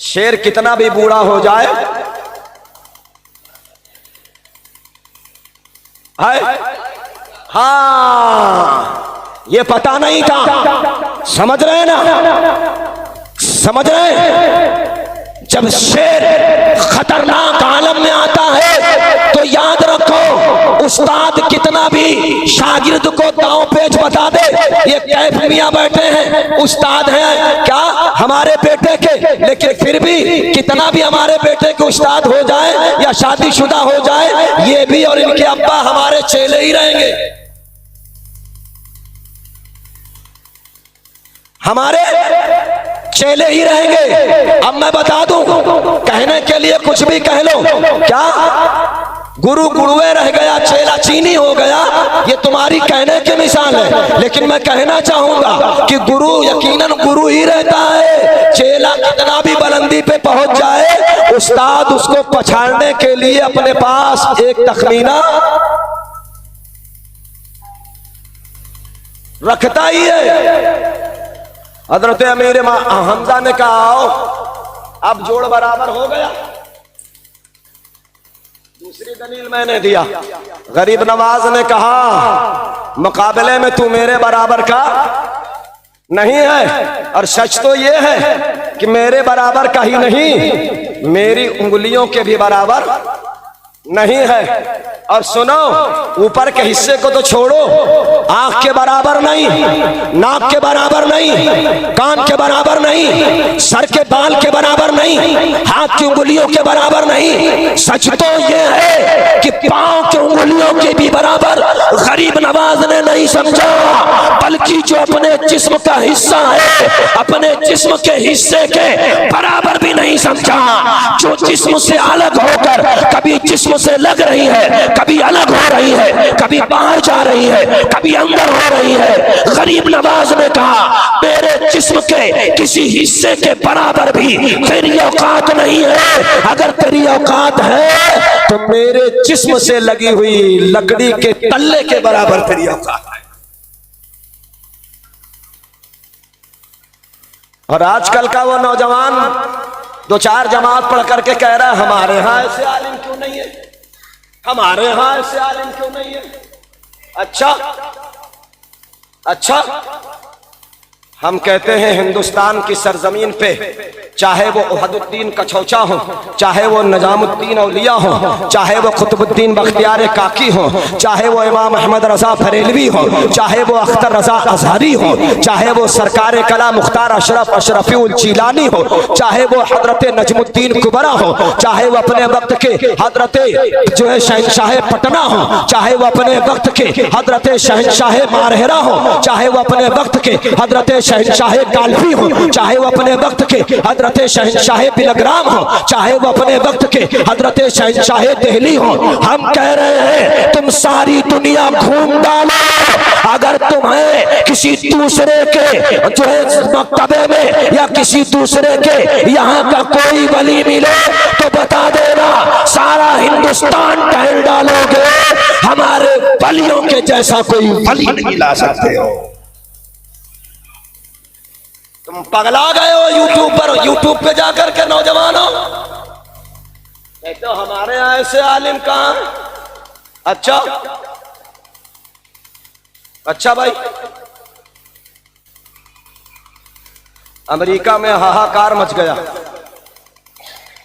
शेर कितना भी बूढ़ा हो जाए है, हाँ ये पता नहीं था। समझ रहे हैं ना, समझ रहे हैं? जब शेर खतरनाक आलम में आता है तो याद रखो, उस्ताद कितना भी शागिर्द को दांव पेच बता दे, ये कैफ मियां बैठे हैं, उस्ताद हैं क्या हमारे बेटे के, लेकिन फिर भी कितना भी हमारे बेटे के उस्ताद हो जाए या शादीशुदा हो जाए, ये भी और इनके अब्बा हमारे चेले ही रहेंगे, हमारे चेले ही रहेंगे। अब मैं बता दूं, कहने के लिए कुछ भी कह लो, क्या गुरु गुरुए रह गया, चेला चीनी हो गया, ये तुम्हारी कहने की मिसाल है। लेकिन मैं कहना चाहूंगा कि गुरु यकीनन गुरु ही रहता है, चेला कितना भी बुलंदी पे पहुंच जाए, उस्ताद उसको पछाड़ने के लिए अपने पास एक तखमीना रखता ही है। हजरत अमीर हमजा ने कहा आओ अब जोड़ बराबर हो गया। दूसरी दलील मैंने दिया, गरीब नवाज ने कहा मुकाबले में तू मेरे बराबर का नहीं है, और सच तो ये है कि मेरे बराबर का ही नहीं, मेरी उंगलियों के भी बराबर नहीं है। और सुनो, ऊपर के हिस्से को तो छोड़ो, आंख के बराबर नहीं, नाक के बराबर नहीं, कान के बराबर नहीं, सर के बाल के बराबर नहीं, हाथ की उंगलियों के बराबर नहीं, सच तो ये है कि पांव की उंगलियों के भी बराबर गरीब नवाज ने नहीं समझा, बल्कि जो अपने जिस्म का हिस्सा है, अपने जिस्म के हिस्से के बराबर भी नहीं समझा, जो जिस्म से अलग होकर कभी जिस्म से लग रही है, कभी अलग हो रही है, कभी बाहर जा रही है, कभी अंदर हो रही है। गरीब नवाज ने कहा मेरे जिस्म के किसी हिस्से के बराबर भी तेरी औकात नहीं है, अगर तेरी औकात है तो मेरे जिस्म से लगी हुई लकड़ी के तल्ले के बराबर तेरी औकात है। और आजकल का वो नौजवान दो चार जमात पढ़ करके कह रहा है हमारे यहाँ ऐसे आलिम क्यों नहीं है, हमारे यहां ऐसे आलिम क्यों नहीं है। अच्छा, हम कहते हैं हिंदुस्तान की सरजमीन पे चाहे वो उहदुद्दीन कछौचा हो, चाहे वो निजामुद्दीन औलिया हो, चाहे वो कुतुबुद्दीन बख्तियार काकी हो, चाहे वो इमाम अहमद रजा फरेलवी हो, चाहे वो अख्तर रजा अजहरी हो, चाहे वो सरकार कला मुख्तार अशरफ अशरफी चीलानी हो, चाहे वो हजरत नजमुद्दीन कुबरा हो, चाहे वो अपने वक्त के हजरत जो है शहनशाह पटना हो, चाहे वो अपने वक्त के हजरत शहनशाह मारहरा हो, चाहे वो अपने वक्त के हजरत शहनशाह कालफी हो, चाहे वो अपने वक्त के हजरत शहनशाह बिलग्राम हो, चाहे वो अपने वक्त के हजरत शहनशाह दिल्ली हो, हम कह रहे हैं तुम सारी दुनिया घूम डालो, अगर तुम्हें किसी दूसरे के जो है मकतबे में या किसी दूसरे के यहाँ का कोई वली मिले तो बता देना, सारा हिंदुस्तान टहल डालोगे, हमारे वलियों के जैसा कोई वली नहीं ला सकते हो। तुम पगला गए हो यूट्यूब पे जाकर के नौजवानों, तो हमारे यहाँ ऐसे आलिम कहाँ। अच्छा भाई, अमेरिका में हाहाकार मच गया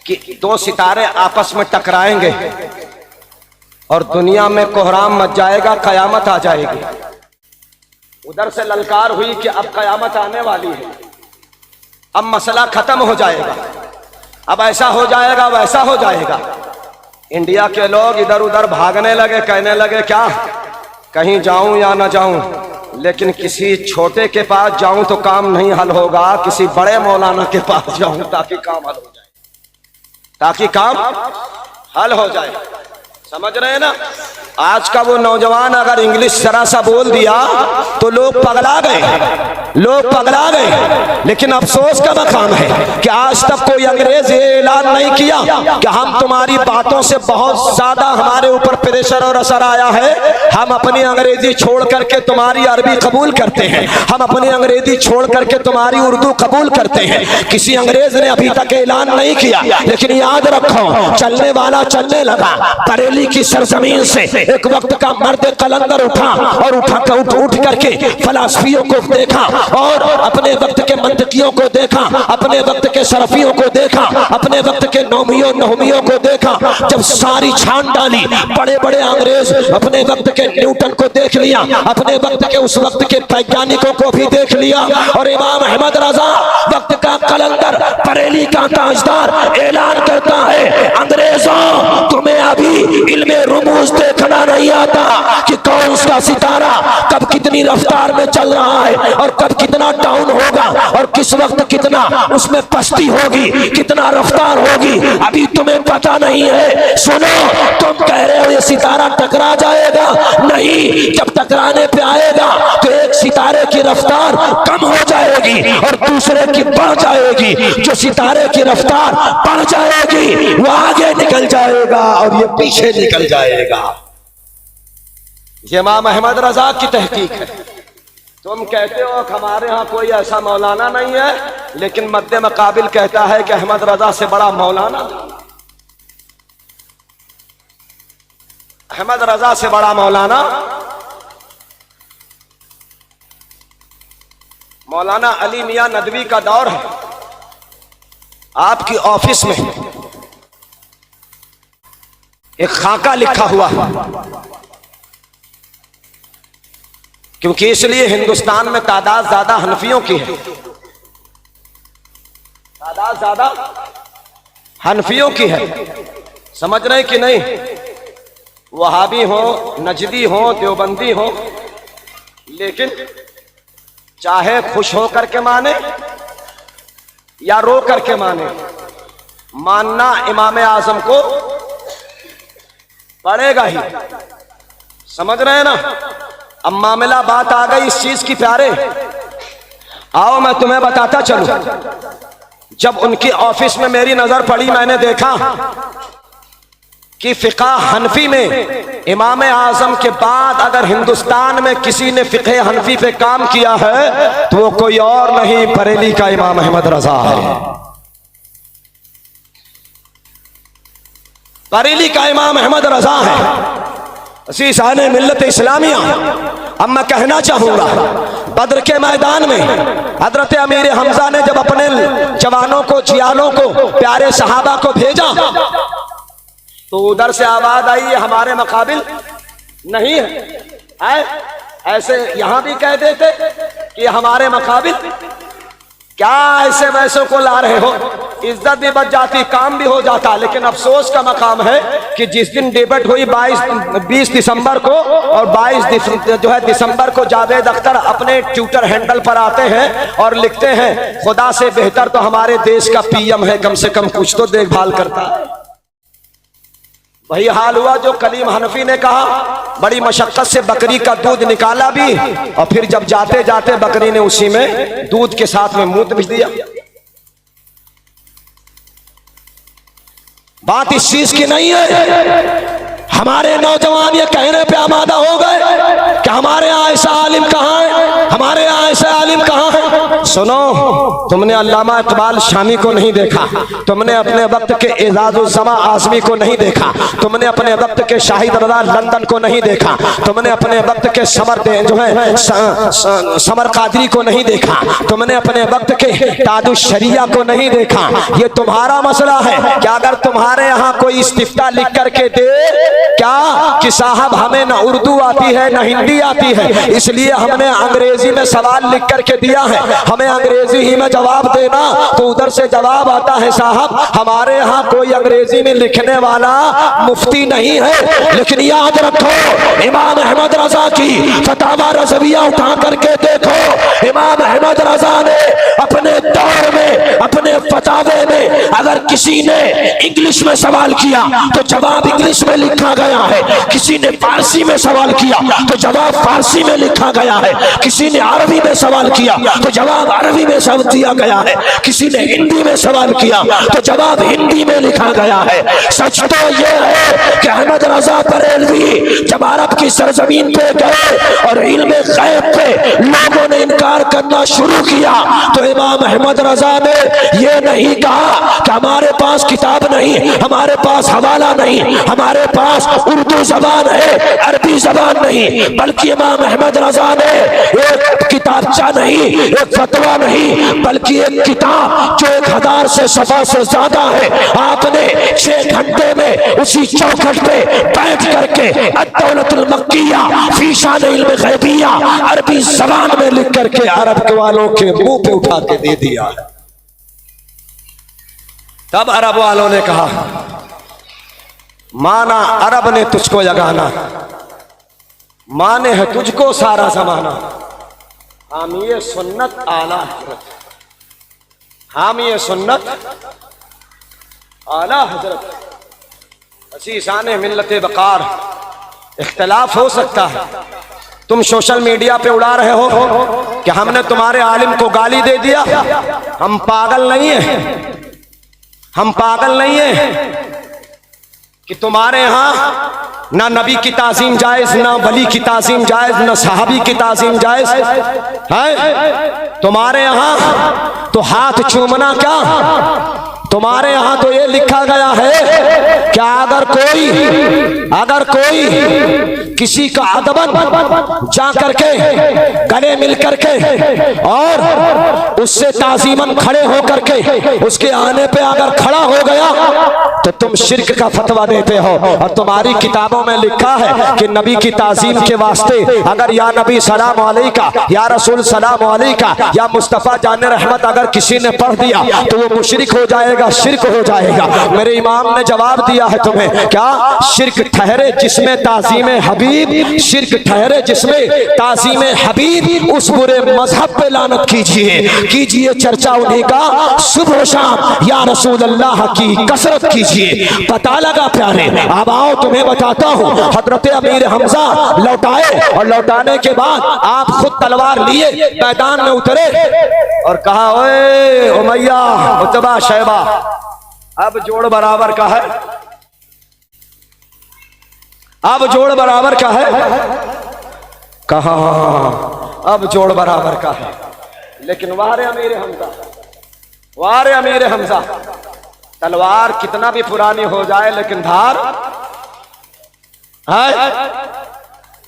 कि दो सितारे आपस में टकराएंगे और दुनिया में कोहराम मच जाएगा, कयामत आ जाएगी। उधर से ललकार हुई कि अब कयामत आने वाली है, अब मसला खत्म हो जाएगा, अब ऐसा हो जाएगा, वैसा हो जाएगा। इंडिया के लोग इधर उधर भागने लगे, कहने लगे क्या कहीं जाऊं या ना जाऊं, लेकिन किसी छोटे के पास जाऊं तो काम नहीं हल होगा, किसी बड़े मौलाना के पास जाऊं ताकि काम हल हो जाए, ताकि काम हल हो जाए। समझ रहे हैं ना। आज का वो नौजवान अगर इंग्लिश जरा सा बोल दिया तो लोग पगला गए। लोग पगला गए। लेकिन अफसोस का मकाम है कि आज तक कोई अंग्रेज ये ऐलान नहीं किया कि हम तुम्हारी बातों से बहुत ज्यादा हमारे ऊपर प्रेशर और असर आया है, हम अपनी अंग्रेजी छोड़ करके तुम्हारी अरबी कबूल करते हैं, हम अपनी अंग्रेजी छोड़ करके तुम्हारी उर्दू कबूल करते हैं। किसी अंग्रेज ने अभी तक ऐलान नहीं किया। लेकिन याद रखो, चलने वाला चलने लगा। बरेली की सरजमीन से एक वक्त का मर्द कलंदर उठा और उठ करके फलासफियों को देखा और अपने वक्त के मंतकियों को देखा, अपने वक्त के सरफियों को देखा, अपने वक्त के नौमियों को देखा। जब सारी छान डाली, बड़े बड़े अंग्रेज अपने वक्त के न्यूटन को देख लिया, अपने वक्त के उस वक्त के वैज्ञानिकों को भी देख लिया और इमाम अहमद रजा वक्त का कलंदर, बरेली का ताजदार ऐलान करता है, अंग्रेजों तुम्हें अभी इल्मे रुमूज देखना नहीं आता कि कौन सा सितारा कब कितनी रफ्तार में चल रहा है और कब कितना डाउन होगा और किस वक्त कितना उसमें पस्ती होगी, कितना रफ्तार होगी, अभी तुम्हें पता नहीं है। सुनो, तुम कह रहे हो ये सितारा टकरा जाएगा, नहीं, जब टकराने पे आएगा तो एक सितारे की रफ्तार कम हो जाएगी और दूसरे की बढ़ जाएगी। जो सितारे की रफ्तार बढ़ जाएगी वो आगे निकल जाएगा और ये पीछे निकल जाएगा। ये इमाम अहमद रजा की तहकीक है। तुम कहते हो कि हमारे यहाँ कोई ऐसा मौलाना नहीं है, लेकिन मद्दे मकाबिल कहता है कि अहमद रजा से बड़ा मौलाना, अहमद रजा से बड़ा मौलाना मौलाना अली मियां नदवी का दौर है। आपकी ऑफिस में एक खाका लिखा हुआ है, क्योंकि इसलिए हिंदुस्तान में तादाद ज्यादा हनफियों की है, तादाद ज्यादा हनफियों की है। समझ रहे कि नहीं? वहाबी हो, नजदी हो, देवबंदी हो, लेकिन चाहे खुश हो करके माने या रो करके माने, मानना इमाम आजम को पड़ेगा ही। समझ रहे हैं ना? अब मामला बात आ गई इस चीज की प्यारे, आओ मैं तुम्हें बताता चलूं। जब उनकी ऑफिस में मेरी नजर पड़ी, मैंने देखा कि फिक़ह हनफी में इमाम आजम के बाद अगर हिंदुस्तान में किसी ने फिक़ह हनफी पे काम किया है तो वो कोई और नहीं, बरेली का इमाम अहमद रजा है। बरेली का इमाम अहमद रजा है, असीसाने मिल्लत इस्लामिया। अब मैं कहना चाहूंगा, बद्र के मैदान में हजरत अमीर हमजा ने जब अपने जवानों को, जियालों को, प्यारे सहाबा को भेजा तो उधर से आवाज आई हमारे मुकाबिल नहीं है। ऐसे यहां भी कह देते कि हमारे मुकाबिल, क्या ऐसे वैसों को ला रहे हो? इज्जत भी बच जाती, काम भी हो जाता। लेकिन अफसोस का मकाम है कि जिस दिन डिबेट हुई 20 दिसंबर को, और 22 दिसंबर को जावेद अख्तर अपने ट्विटर हैंडल पर आते हैं और लिखते हैं खुदा से बेहतर तो हमारे देश का पीएम है, कम से कम कुछ तो देखभाल करता है। वही हाल हुआ जो कलीम हनफी ने कहा, बड़ी मशक्कत से बकरी का दूध निकाला भी और फिर जब जाते जाते बकरी ने उसी में दूध के साथ में मूत भी दिया। बात इस चीज की नहीं है। हमारे नौजवान ये कहने पे आमादा हो गए कि हमारे यहाँ ऐसा आलिम कहाँ है, हमारे यहाँ ऐसा आलिम कहाँ है। सुनो, तुमने अल्लामा इकबाल शामी को नहीं देखा, तुमने अपने वक्त के एजाजुज़्ज़मा आज़मी को नहीं देखा, तुमने अपने वक्त के शाहिद रज़ा लंदन को नहीं देखा, तुमने अपने वक्त के समर कादरी को नहीं देखा, तुमने अपने वक्त के ताजुश शरिया को नहीं देखा। ये तुम्हारा मसला है कि अगर तुम्हारे यहाँ कोई इस्तिफ्ता लिख करके दे क्या कि साहब हमें न उर्दू आती है न हिंदी आती है, इसलिए हमने अंग्रेजी में सवाल लिख करके दिया है, हमें अंग्रेजी ही में जवाब देना, तो उधर से जवाब आता है साहब हमारे यहाँ कोई अंग्रेजी में लिखने वाला मुफ्ती नहीं है। लेकिन याद रखो, इमाम अहमद रजा की फतावा रज़विया उठा करके देखो, इमाम अहमद रजा ने अपने दौर में अपने फतावे में अगर किसी ने इंग्लिश में सवाल किया तो जवाब इंग्लिश में लिखा गया है, किसी ने फारसी में सवाल किया तो जवाब फारसी में लिखा गया है, किसी ने अरबी में सवाल किया तो जवाब अरबी में सब दिया गया है, किसी ने हिंदी में सवाल किया तो जवाब हिंदी में लिखा गया है। सच तो यह है कि अहमद रजा बरेलवी जब अरब की सरजमीन पे गए और इल्म गैब पे लोगों ने इनकार करना शुरू किया तो इमाम अहमद रजा ने यह नहीं कहा कि हमारे पास किताब नहीं, हमारे पास हवाला नहीं, हमारे पास उर्दू जबान है, अरबी जबान नहीं, बल्कि इमाम अहमद रजा ने एक किताबचा नहीं, एक फतवा नहीं, बल्कि एक किताब जो 1000 से सफा से ज्यादा है, आपने 6 घंटे में उसी चौखट पे बैठ करके अद-दौलतुल मक्किया फी शान इल्म गैबिया अरबी जबान में लिख करके अरब के वालों के मुंह पे उठा के दे दिया। तब अरब वालों ने कहा माना अरब ने तुझको जगाना, माने है तुझको सारा जमाना, हामिए सुन्नत आला हजरत, हामिए सुन्नत आला हजरत, असीसाने मिल्लत बकार। इख्तलाफ हो सकता है, तुम सोशल मीडिया पे उड़ा रहे हो कि हमने तुम्हारे आलिम को गाली दे दिया, हम पागल नहीं है, हम पागल नहीं है कि तुम्हारे यहाँ ना नबी की ताज़ीम जायज, ना वली की ताज़ीम जायज, ना सहाबी की ताज़ीम जायज है। तुम्हारे यहाँ तो हाथ चूमना क्या, तुम्हारे यहाँ तो ये लिखा गया है कि अगर कोई किसी का अदबन जा करके गले मिल करके और उससे ताजीमन खड़े हो करके उसके आने पे अगर खड़ा हो गया तो तुम शिर्क का फतवा देते हो। और तुम्हारी किताबों में लिखा है कि नबी की ताजीम के वास्ते अगर या नबी सलाम अलैका, या रसूल सलाम अलैका, या मुस्तफ़ा जान रहमत अगर किसी ने पढ़ दिया तो वो मुशरिक हो जाएगा, शिर्क हो जाएगा। मेरे इमाम ने जवाब दिया है तुम्हें, क्या शिर्क ठहरे जिसमें ताज़ीम हबीब, शिर्क ठहरे जिसमें ताज़ीम हबीब, उस बुरे मजहब पे लानत कीजिए चर्चा उन्हीं का सुबह शाम या रसूल अल्लाह की कसरत कीजिए। पता लगा प्यारे, अब आओ तुम्हें बताता हूँ। हजरत अमीर हमजा लौटाए और लौटाने के बाद आप खुद तलवार लिए मैदान में उतरे और कहा ओए उमैया उतबा शैबा, अब जोड़ बराबर का है, अब जोड़ बराबर का है, कहा अब जोड़ बराबर का है। लेकिन वारे अमीर हमजा, वारे अमीर हमजा, तलवार कितना भी पुरानी हो जाए लेकिन धार है,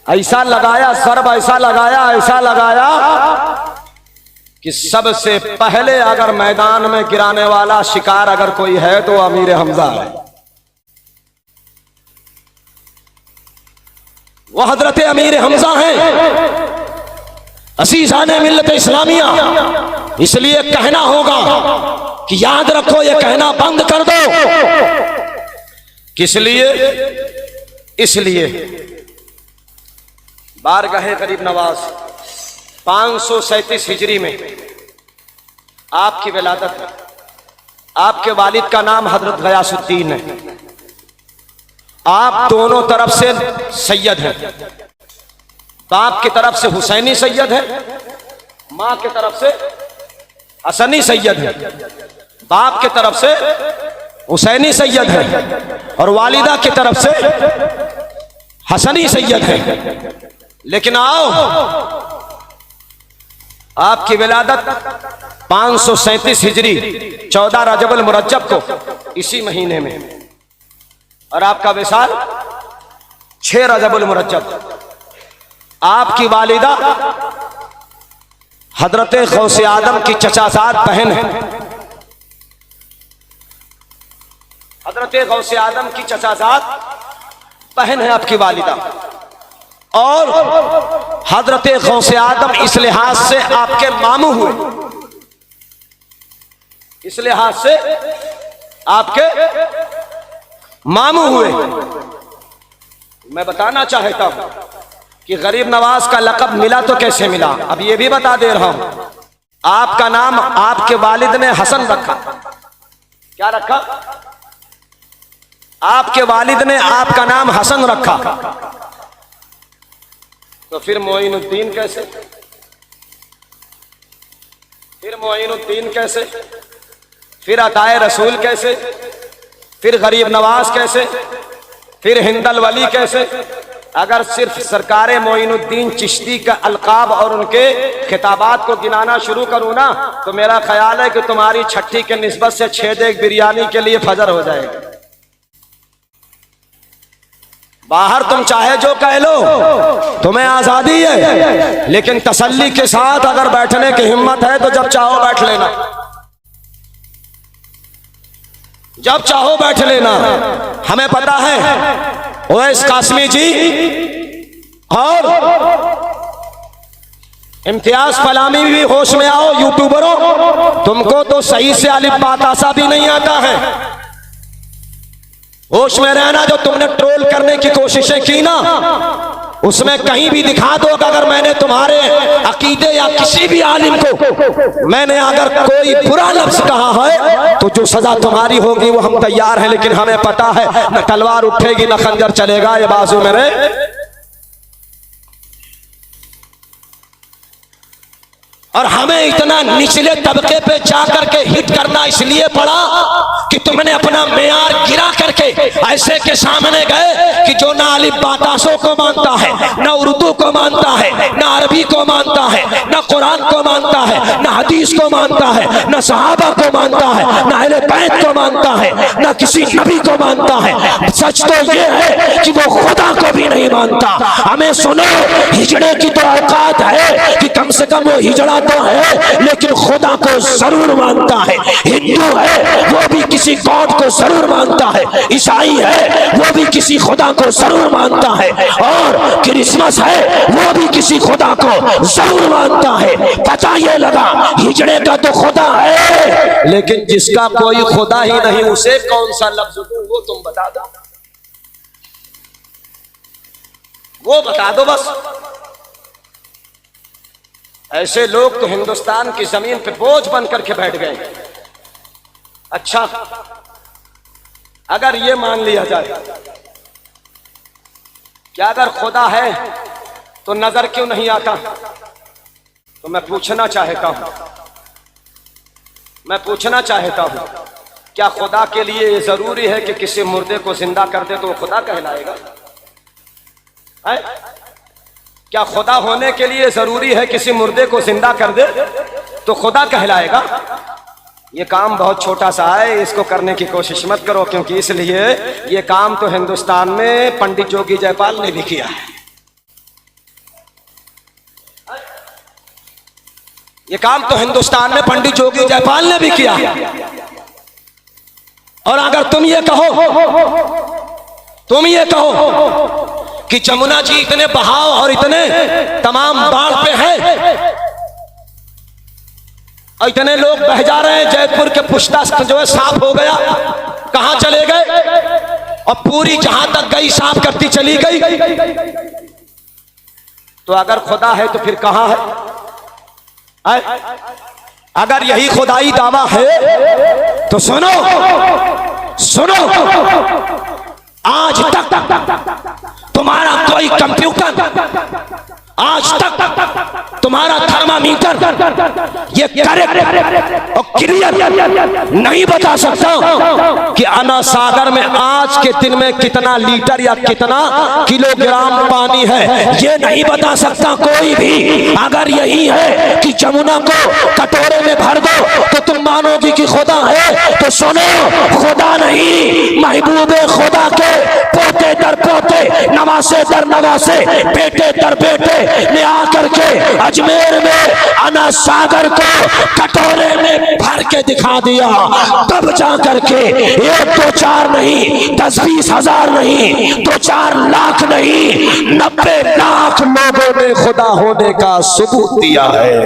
ऐसा लगाया सर्ब, ऐसा लगाया कि सबसे पहले अगर मैदान में गिराने वाला शिकार अगर कोई है तो अमीर हमजा है। वो हजरत अमीर हमजा हैं, असीसाने मिल्लत इस्लामिया। इसलिए कहना होगा कि याद रखो, ये कहना बंद कर दो। किस लिए? इसलिए बारगाहे गरीब नवाज 537 हिजरी में आपकी विलादत है। आपके वालिद का नाम हजरत गयासुद्दीन है। आप दोनों तरफ से सैयद हैं। बाप की तरफ से हुसैनी सैयद है, माँ की तरफ से हसनी सैयद है। बाप की तरफ से हुसैनी सैयद है और वालिदा की तरफ से हसनी सैयद है। लेकिन आओ, आपकी विलादत 537 हिजरी 14 रजबुल मुरज्जब को इसी महीने में, और आपका विसाल 6 रजबुल मुरज्जब। आपकी वालिदा हजरत गौसे आदम की चचाजाद बहन है। हजरत गौसे आदम की चचाजाद बहन है आपकी वालिदा। और हजरत गौसे आदम इस लिहाज से आपके मामू हुए, इस लिहाज से आपके मामू हुए। मैं बताना चाहता हूं कि गरीब नवाज का लक़ब मिला तो कैसे मिला, अब ये भी बता दे रहा हूं। आपका नाम आपके वालिद ने हसन रखा। क्या रखा? आपके वालिद ने आपका नाम हसन रखा, तो फिर मोइनुद्दीन कैसे? फिर मोइनुद्दीन कैसे? फिर अताए रसूल कैसे? फिर गरीब नवाज कैसे? फिर हिंदल वली कैसे? अगर सिर्फ सरकारे मोइनुद्दीन चिश्ती का अलकाब और उनके खिताबात को गिनाना शुरू करूं ना, तो मेरा ख्याल है कि तुम्हारी छठी के निस्बत से 6 देग बिरयानी के लिए फजर हो जाएगा। बाहर तुम चाहे जो कह लो, तुम्हें आजादी है, लेकिन तसल्ली के साथ अगर बैठने की हिम्मत है तो जब चाहो बैठ लेना, जब चाहो बैठ लेना। हमें पता है ओवैस कासमी जी और इम्तियाज फलामी भी होश में आओ। यूट्यूबरों, तुमको तो सही से अलिफ बा ता सा भी नहीं आता है। होश में रहना। जो तुमने ट्रोल करने की कोशिशें की ना, उसमें कहीं भी दिखा दो कि अगर मैंने तुम्हारे अकीदे या किसी भी आलिम को मैंने अगर कोई बुरा लफ्ज कहा है, तो जो सजा तुम्हारी होगी वो हम तैयार हैं। लेकिन हमें पता है न तलवार उठेगी न खंजर चलेगा। ये बाजू मेरे और हमें इतना निचले तबके पे जाकर के हिट करना इसलिए पड़ा कि तुमने अपना मेयार गिरा करके ऐसे के सामने गए कि जो ना अलिफ बातासों को मानता है, ना उर्दू को मानता है, ना अरबी को मानता है, ना कुरान को मानता है, ना हदीस को मानता है, ना सहाबा को मानता है, ना अहले बैत को मानता है, ना किसी नबी को मानता है। सच तो ये है कि वो खुदा को भी नहीं मानता। हमें सुनो, हिजड़े की तो औकात है कि कम से कम वो हिजड़ा तो है लेकिन खुदा को जरूर मानता है। हिंदू है वो भी किसी गॉड को जरूर मानता है, ईसाई है वो भी किसी खुदा को जरूर मानता है, और क्रिसमस है वो भी किसी खुदा को जरूर मानता है। पता ये लगा हिजड़े का तो खुदा है, लेकिन जिसका कोई खुदा ही नहीं उसे कौन सा लफ्ज दूं वो तुम बता दो, वो बता दो बस। ऐसे लोग तो हिंदुस्तान की जमीन पे बोझ बन करके बैठ गए। अच्छा, अगर ये मान लिया जाए कि अगर खुदा है तो नजर क्यों नहीं आता, तो मैं पूछना चाहता हूं, क्या खुदा के लिए ये जरूरी है कि किसी मुर्दे को जिंदा कर दे तो वो खुदा कहलाएगा? है? क्या खुदा होने के लिए जरूरी है किसी मुर्दे को जिंदा कर दे तो खुदा कहलाएगा? ये काम बहुत छोटा सा है, इसको करने की कोशिश मत करो, क्योंकि इसलिए ये काम तो हिंदुस्तान में पंडित जोगी जयपाल ने भी किया है। ये काम तो हिंदुस्तान में पंडित जोगी जयपाल ने भी किया है। और अगर तुम ये कहो कि जमुना जी इतने बहाव और इतने तमाम बाढ़ पे हैं और इतने लोग बह जा रहे हैं, जयपुर के पुश्ता जो है साफ हो गया, कहां चले गए? और पूरी जहां तक गई साफ करती चली गई। तो अगर खुदा है तो फिर कहां है? अगर यही खुदाई दावा है तो सुनो, आज तक तुम्हारा कोई कंप्यूटर, आज तक तुम्हारा थर्मामीटर ये करेक्ट और क्लियर नहीं बता सकता कि अना सागर में आज के दिन में कितना लीटर या कितना किलोग्राम पानी है। ये नहीं बता सकता कोई भी। अगर यही है कि जमुना को कटोरे में भर दो तो तुम मानोगी कि खुदा है, तो सुनो, खुदा नहीं, महबूबे खुदा के पोते दर पोते, नवासे दर नवासे, बेटे दर बेटे ने आकर के अजमेर में अना सागर को कटोरे में भर के दिखा दिया। तब जाकर के 1 2 4 नहीं, 10 20 हजार नहीं, 2 4 लाख नहीं, 90 लाख लोगों ने खुदा होने का सबूत दिया है।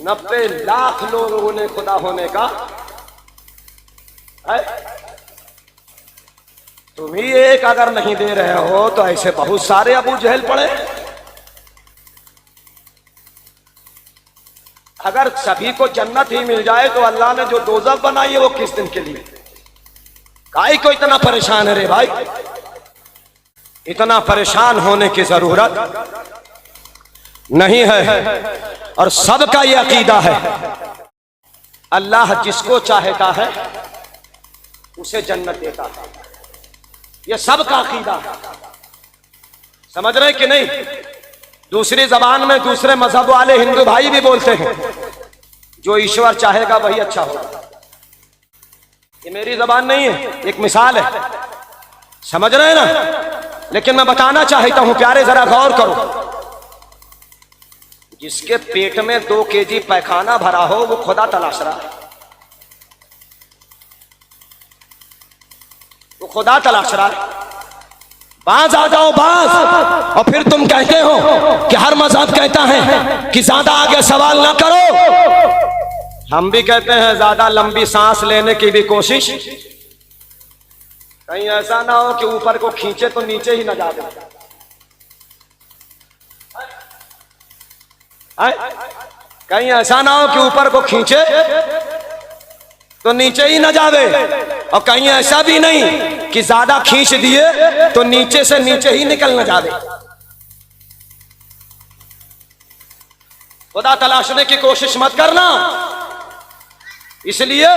90 लाख लोगों ने खुदा होने का है। तुम ही एक अगर नहीं दे रहे हो तो ऐसे बहुत सारे अबू जहल पड़े। अगर सभी को जन्नत ही मिल जाए तो अल्लाह ने जो दोज़ख बनाई है वो किस दिन के लिए? काहे को इतना परेशान है रे भाई? इतना परेशान होने की जरूरत नहीं है। और सबका ये अकीदा है, अल्लाह जिसको चाहता है उसे जन्नत देता है। ये सबका अकीदा है, समझ रहे कि नहीं? दूसरी जबान में दूसरे मजहब वाले हिंदू भाई भी बोलते हैं जो ईश्वर चाहेगा वही अच्छा होगा। ये मेरी जबान नहीं है, एक मिसाल है, समझ रहे हैं ना? लेकिन मैं बताना चाहता हूं प्यारे, जरा गौर करो। जिसके पेट में 2 केजी पैखाना भरा हो वो खुदा तलाश रहा है, वो खुदा तलाश रहा है। बाज आ जाओ बाज। और फिर तुम कहते हो कि हर मजहब कहता है कि ज्यादा आगे सवाल ना करो। हम भी कहते हैं ज्यादा लंबी सांस लेने की भी कोशिश, कहीं ऐसा ना हो कि ऊपर को खींचे तो नीचे ही न जा दे। कहीं ऐसा ना हो कि ऊपर को खींचे तो नीचे ही न जावे, और कहीं ऐसा भी नहीं कि ज्यादा खींच दिए तो नीचे से नीचे ही निकल न जावे। खुदा तलाशने की कोशिश मत करना, इसलिए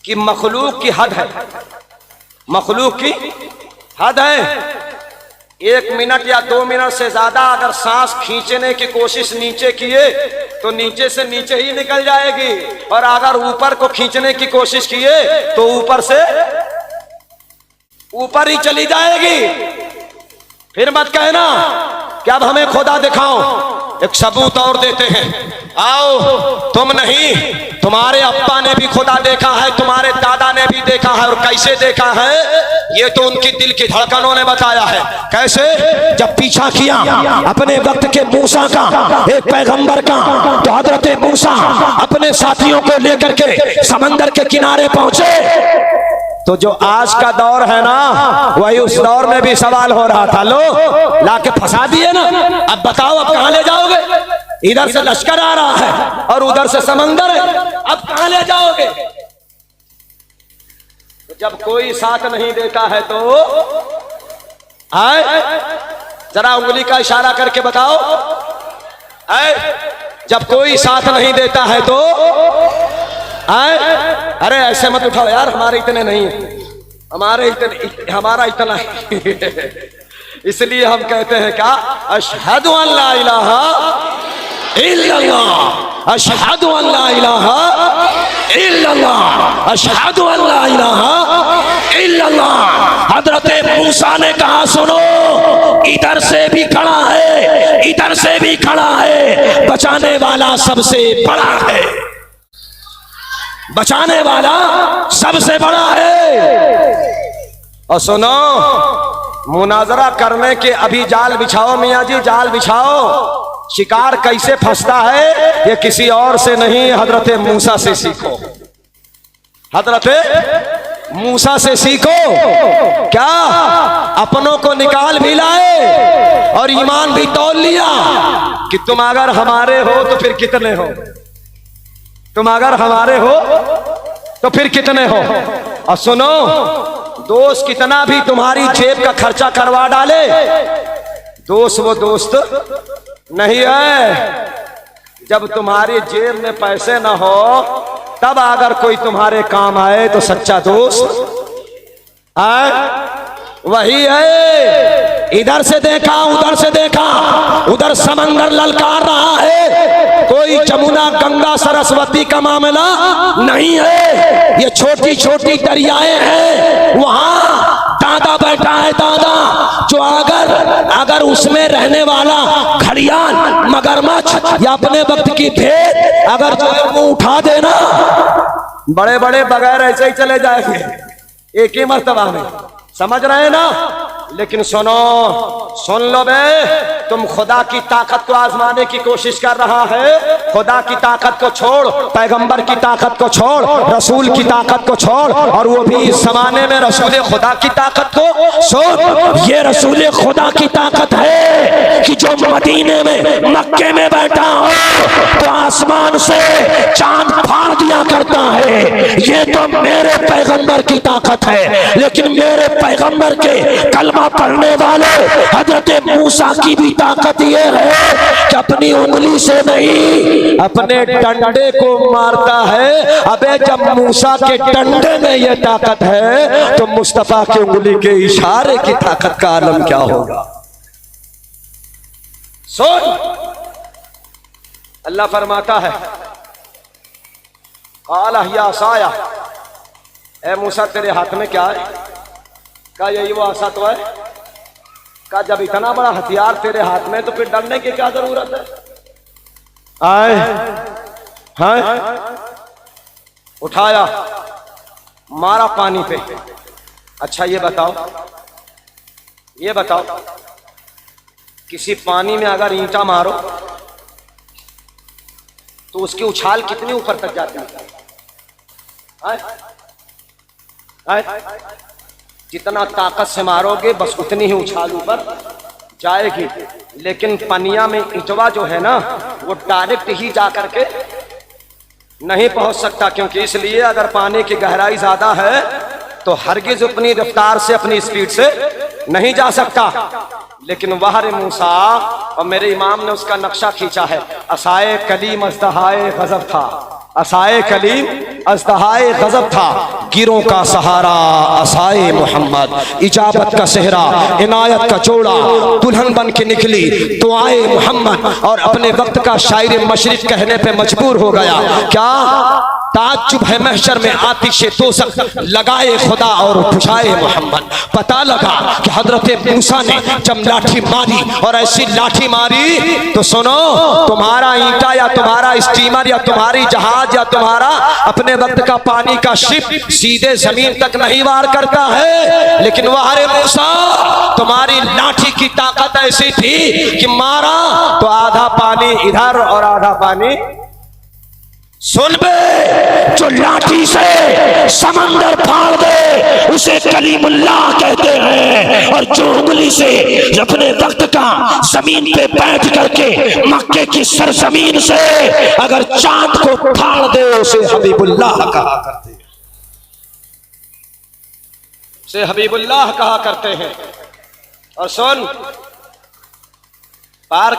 कि मखलूक की हद है, मखलूक की हद है। 1 मिनट या 2 मिनट से ज्यादा अगर सांस खींचने की कोशिश नीचे किए तो नीचे से नीचे ही निकल जाएगी, और अगर ऊपर को खींचने की कोशिश किए तो ऊपर से ऊपर ही चली जाएगी। फिर मत कहना कि अब हमें खुदा दिखाओ। एक सबूत और देते हैं, आओ। तुम नहीं, तुम्हारे अप्पा ने भी खुदा देखा है, तुम्हारे दादा ने भी देखा है। और कैसे देखा है ये तो उनकी दिल की धड़कनों ने बताया है। कैसे? जब पीछा किया अपने वक्त के मूसा का, एक पैगंबर का, तो हजरत मूसा अपने साथियों को लेकर के समंदर के किनारे पहुंचे। तो जो आज का दौर है ना, वही उस दौर में भी सवाल हो रहा था। लो लाके फंसा दिए ना, अब बताओ अब कहां ले जाओगे? इधर से लश्कर आ रहा है और उधर से समंदर है, अब कहां ले जाओगे? तो जब कोई साथ नहीं देता है तो आए, जरा उंगली का इशारा करके बताओ। आए, जब कोई साथ नहीं देता है तो आए। अरे ऐसे मत उठाओ यार, हमारे इतने नहीं है, हमारा इतना इसलिए हम कहते हैं क्या? अशहदु अल्ला इलाहा इल्लल्लाह, अशहदु अल्ला इलाहा इल्लल्लाह, अशहदु अल्ला इलाहा इल्लल्लाह। हजरत मूसा ने कहा सुनो, इधर से भी खड़ा है, इधर से भी खड़ा है, बचाने वाला सबसे बड़ा है, बचाने वाला सबसे बड़ा है। और सुनो, मुनाजरा करने के अभी जाल बिछाओ मियाँ जी, जाल बिछाओ। शिकार कैसे फंसता है ये किसी और से नहीं, हजरत मूसा से सीखो, हजरत मूसा से सीखो। क्या अपनों को निकाल भी लाए और ईमान भी तौल लिया कि तुम अगर हमारे हो तो फिर कितने हो, तुम अगर हमारे हो तो फिर कितने हो। और सुनो, दोस्त कितना भी तुम्हारी जेब का खर्चा करवा डाले, दोस्त वो दोस्त नहीं है। जब तुम्हारी जेब में पैसे ना हो तब अगर कोई तुम्हारे काम आए तो सच्चा दोस्त आए वही है। इधर से देखा, उधर से देखा, उधर समंदर ललकार रहा है। कोई जमुना गंगा सरस्वती का मामला नहीं है, ये छोटी छोटी दरियाएं हैं। वहां दादा बैठा है, दादा, जो अगर उसमें रहने वाला घड़ियाल, मगरमच्छ या अपने वक्त की भेड़ अगर जो मुंह उठा देना, बड़े बड़े बगैर ऐसे ही चले जाएंगे एक ही मर्तबा में, समझ रहे हैं ना? लेकिन सुनो, सुन लो बे, तुम खुदा की ताकत को आजमाने की कोशिश कर रहा है। खुदा की ताकत को छोड़, पैगंबर की ताकत को छोड़, रसूल की ताकत को छोड़, और वो भी इस जमाने में रसूल खुदा की ताकत को सुन, ये रसूल खुदा की ताकत है कि जो मदीने में मक्के में बैठा हो तो आसमान से चांद फाड़ दिया करता है। ये तो मेरे पैगंबर की ताकत है। लेकिन मेरे पैगंबर के कलमा पढ़ने वाले हजरत मूसा की भी ताकत ये है कि अपनी उंगली से नहीं, अपने डंडे को मारता है। अबे जब मूसा के डंडे में ये ताकत है तो मुस्तफा की उंगली के इशारे की ताकत का आलम क्या होगा। सुन, अल्लाह फरमाता है, काला हिया आसाया, ए मूसा तेरे हाथ में क्या है? का यही वो आसा तो है? का जब इतना बड़ा हथियार तेरे हाथ में तो फिर डरने की क्या जरूरत है? आए हाँ, उठाया, मारा पानी पे। अच्छा ये बताओ किसी पानी में अगर ईंटा मारो तो उसकी उछाल कितनी ऊपर तक जाती है? जितना ताकत से मारोगे बस उतनी ही उछाल ऊपर जाएगी। लेकिन पनिया में ईंटवा जो है ना, वो डायरेक्ट ही जा करके नहीं पहुंच सकता। क्योंकि इसलिए अगर पानी की गहराई ज्यादा है तो हरगिज अपनी रफ्तार से, अपनी स्पीड से नहीं जा सकता। लेकिन वहर मूसा, और मेरे इमाम ने उसका नक्शा खींचा है, असाए कलीम अज़दहाए गज़ब था, असाए कलीम अज़दहाए गज़ब था, गिरों का सहारा असाए मोहम्मद, इजाबत का सेहरा, इनायत का जोड़ा, दुल्हन बन के निकली दुआए मोहम्मद। और अपने वक्त का शायर मशरिक कहने पे मजबूर हो गया, क्या ताज्जुब है महशर में आतिशे दोज़ख लगाए खुदा और पुछाए मोहम्मद। पता लगा कि हजरत मूसा ने जब लाठी मारी, और ऐसी लाठी मारी तो सुनो, तुम्हारा ईंटा या तुम्हारा स्टीमर या तुम्हारी जहाज या तुम्हारा अपने वक्त का पानी का शिप सीधे जमीन तक नहीं वार करता है। लेकिन वहारे मूसा, तुम्हारी लाठी की ताकत ऐसी थी कि मारा तो आधा पानी इधर और आधा पानी। सुन बे, जो लाठी से समंदर फाड़ दे उसे कलीमुल्लाह कहते हैं, और जो उंगली से अपने वक्त का जमीन पे बैठ करके मक्के की सरजमीन से अगर चांद को फाड़ दे उसे हबीबुल्लाह कहा करते हैं, उसे हबीबुल्लाह कहा करते हैं। और सुन, पार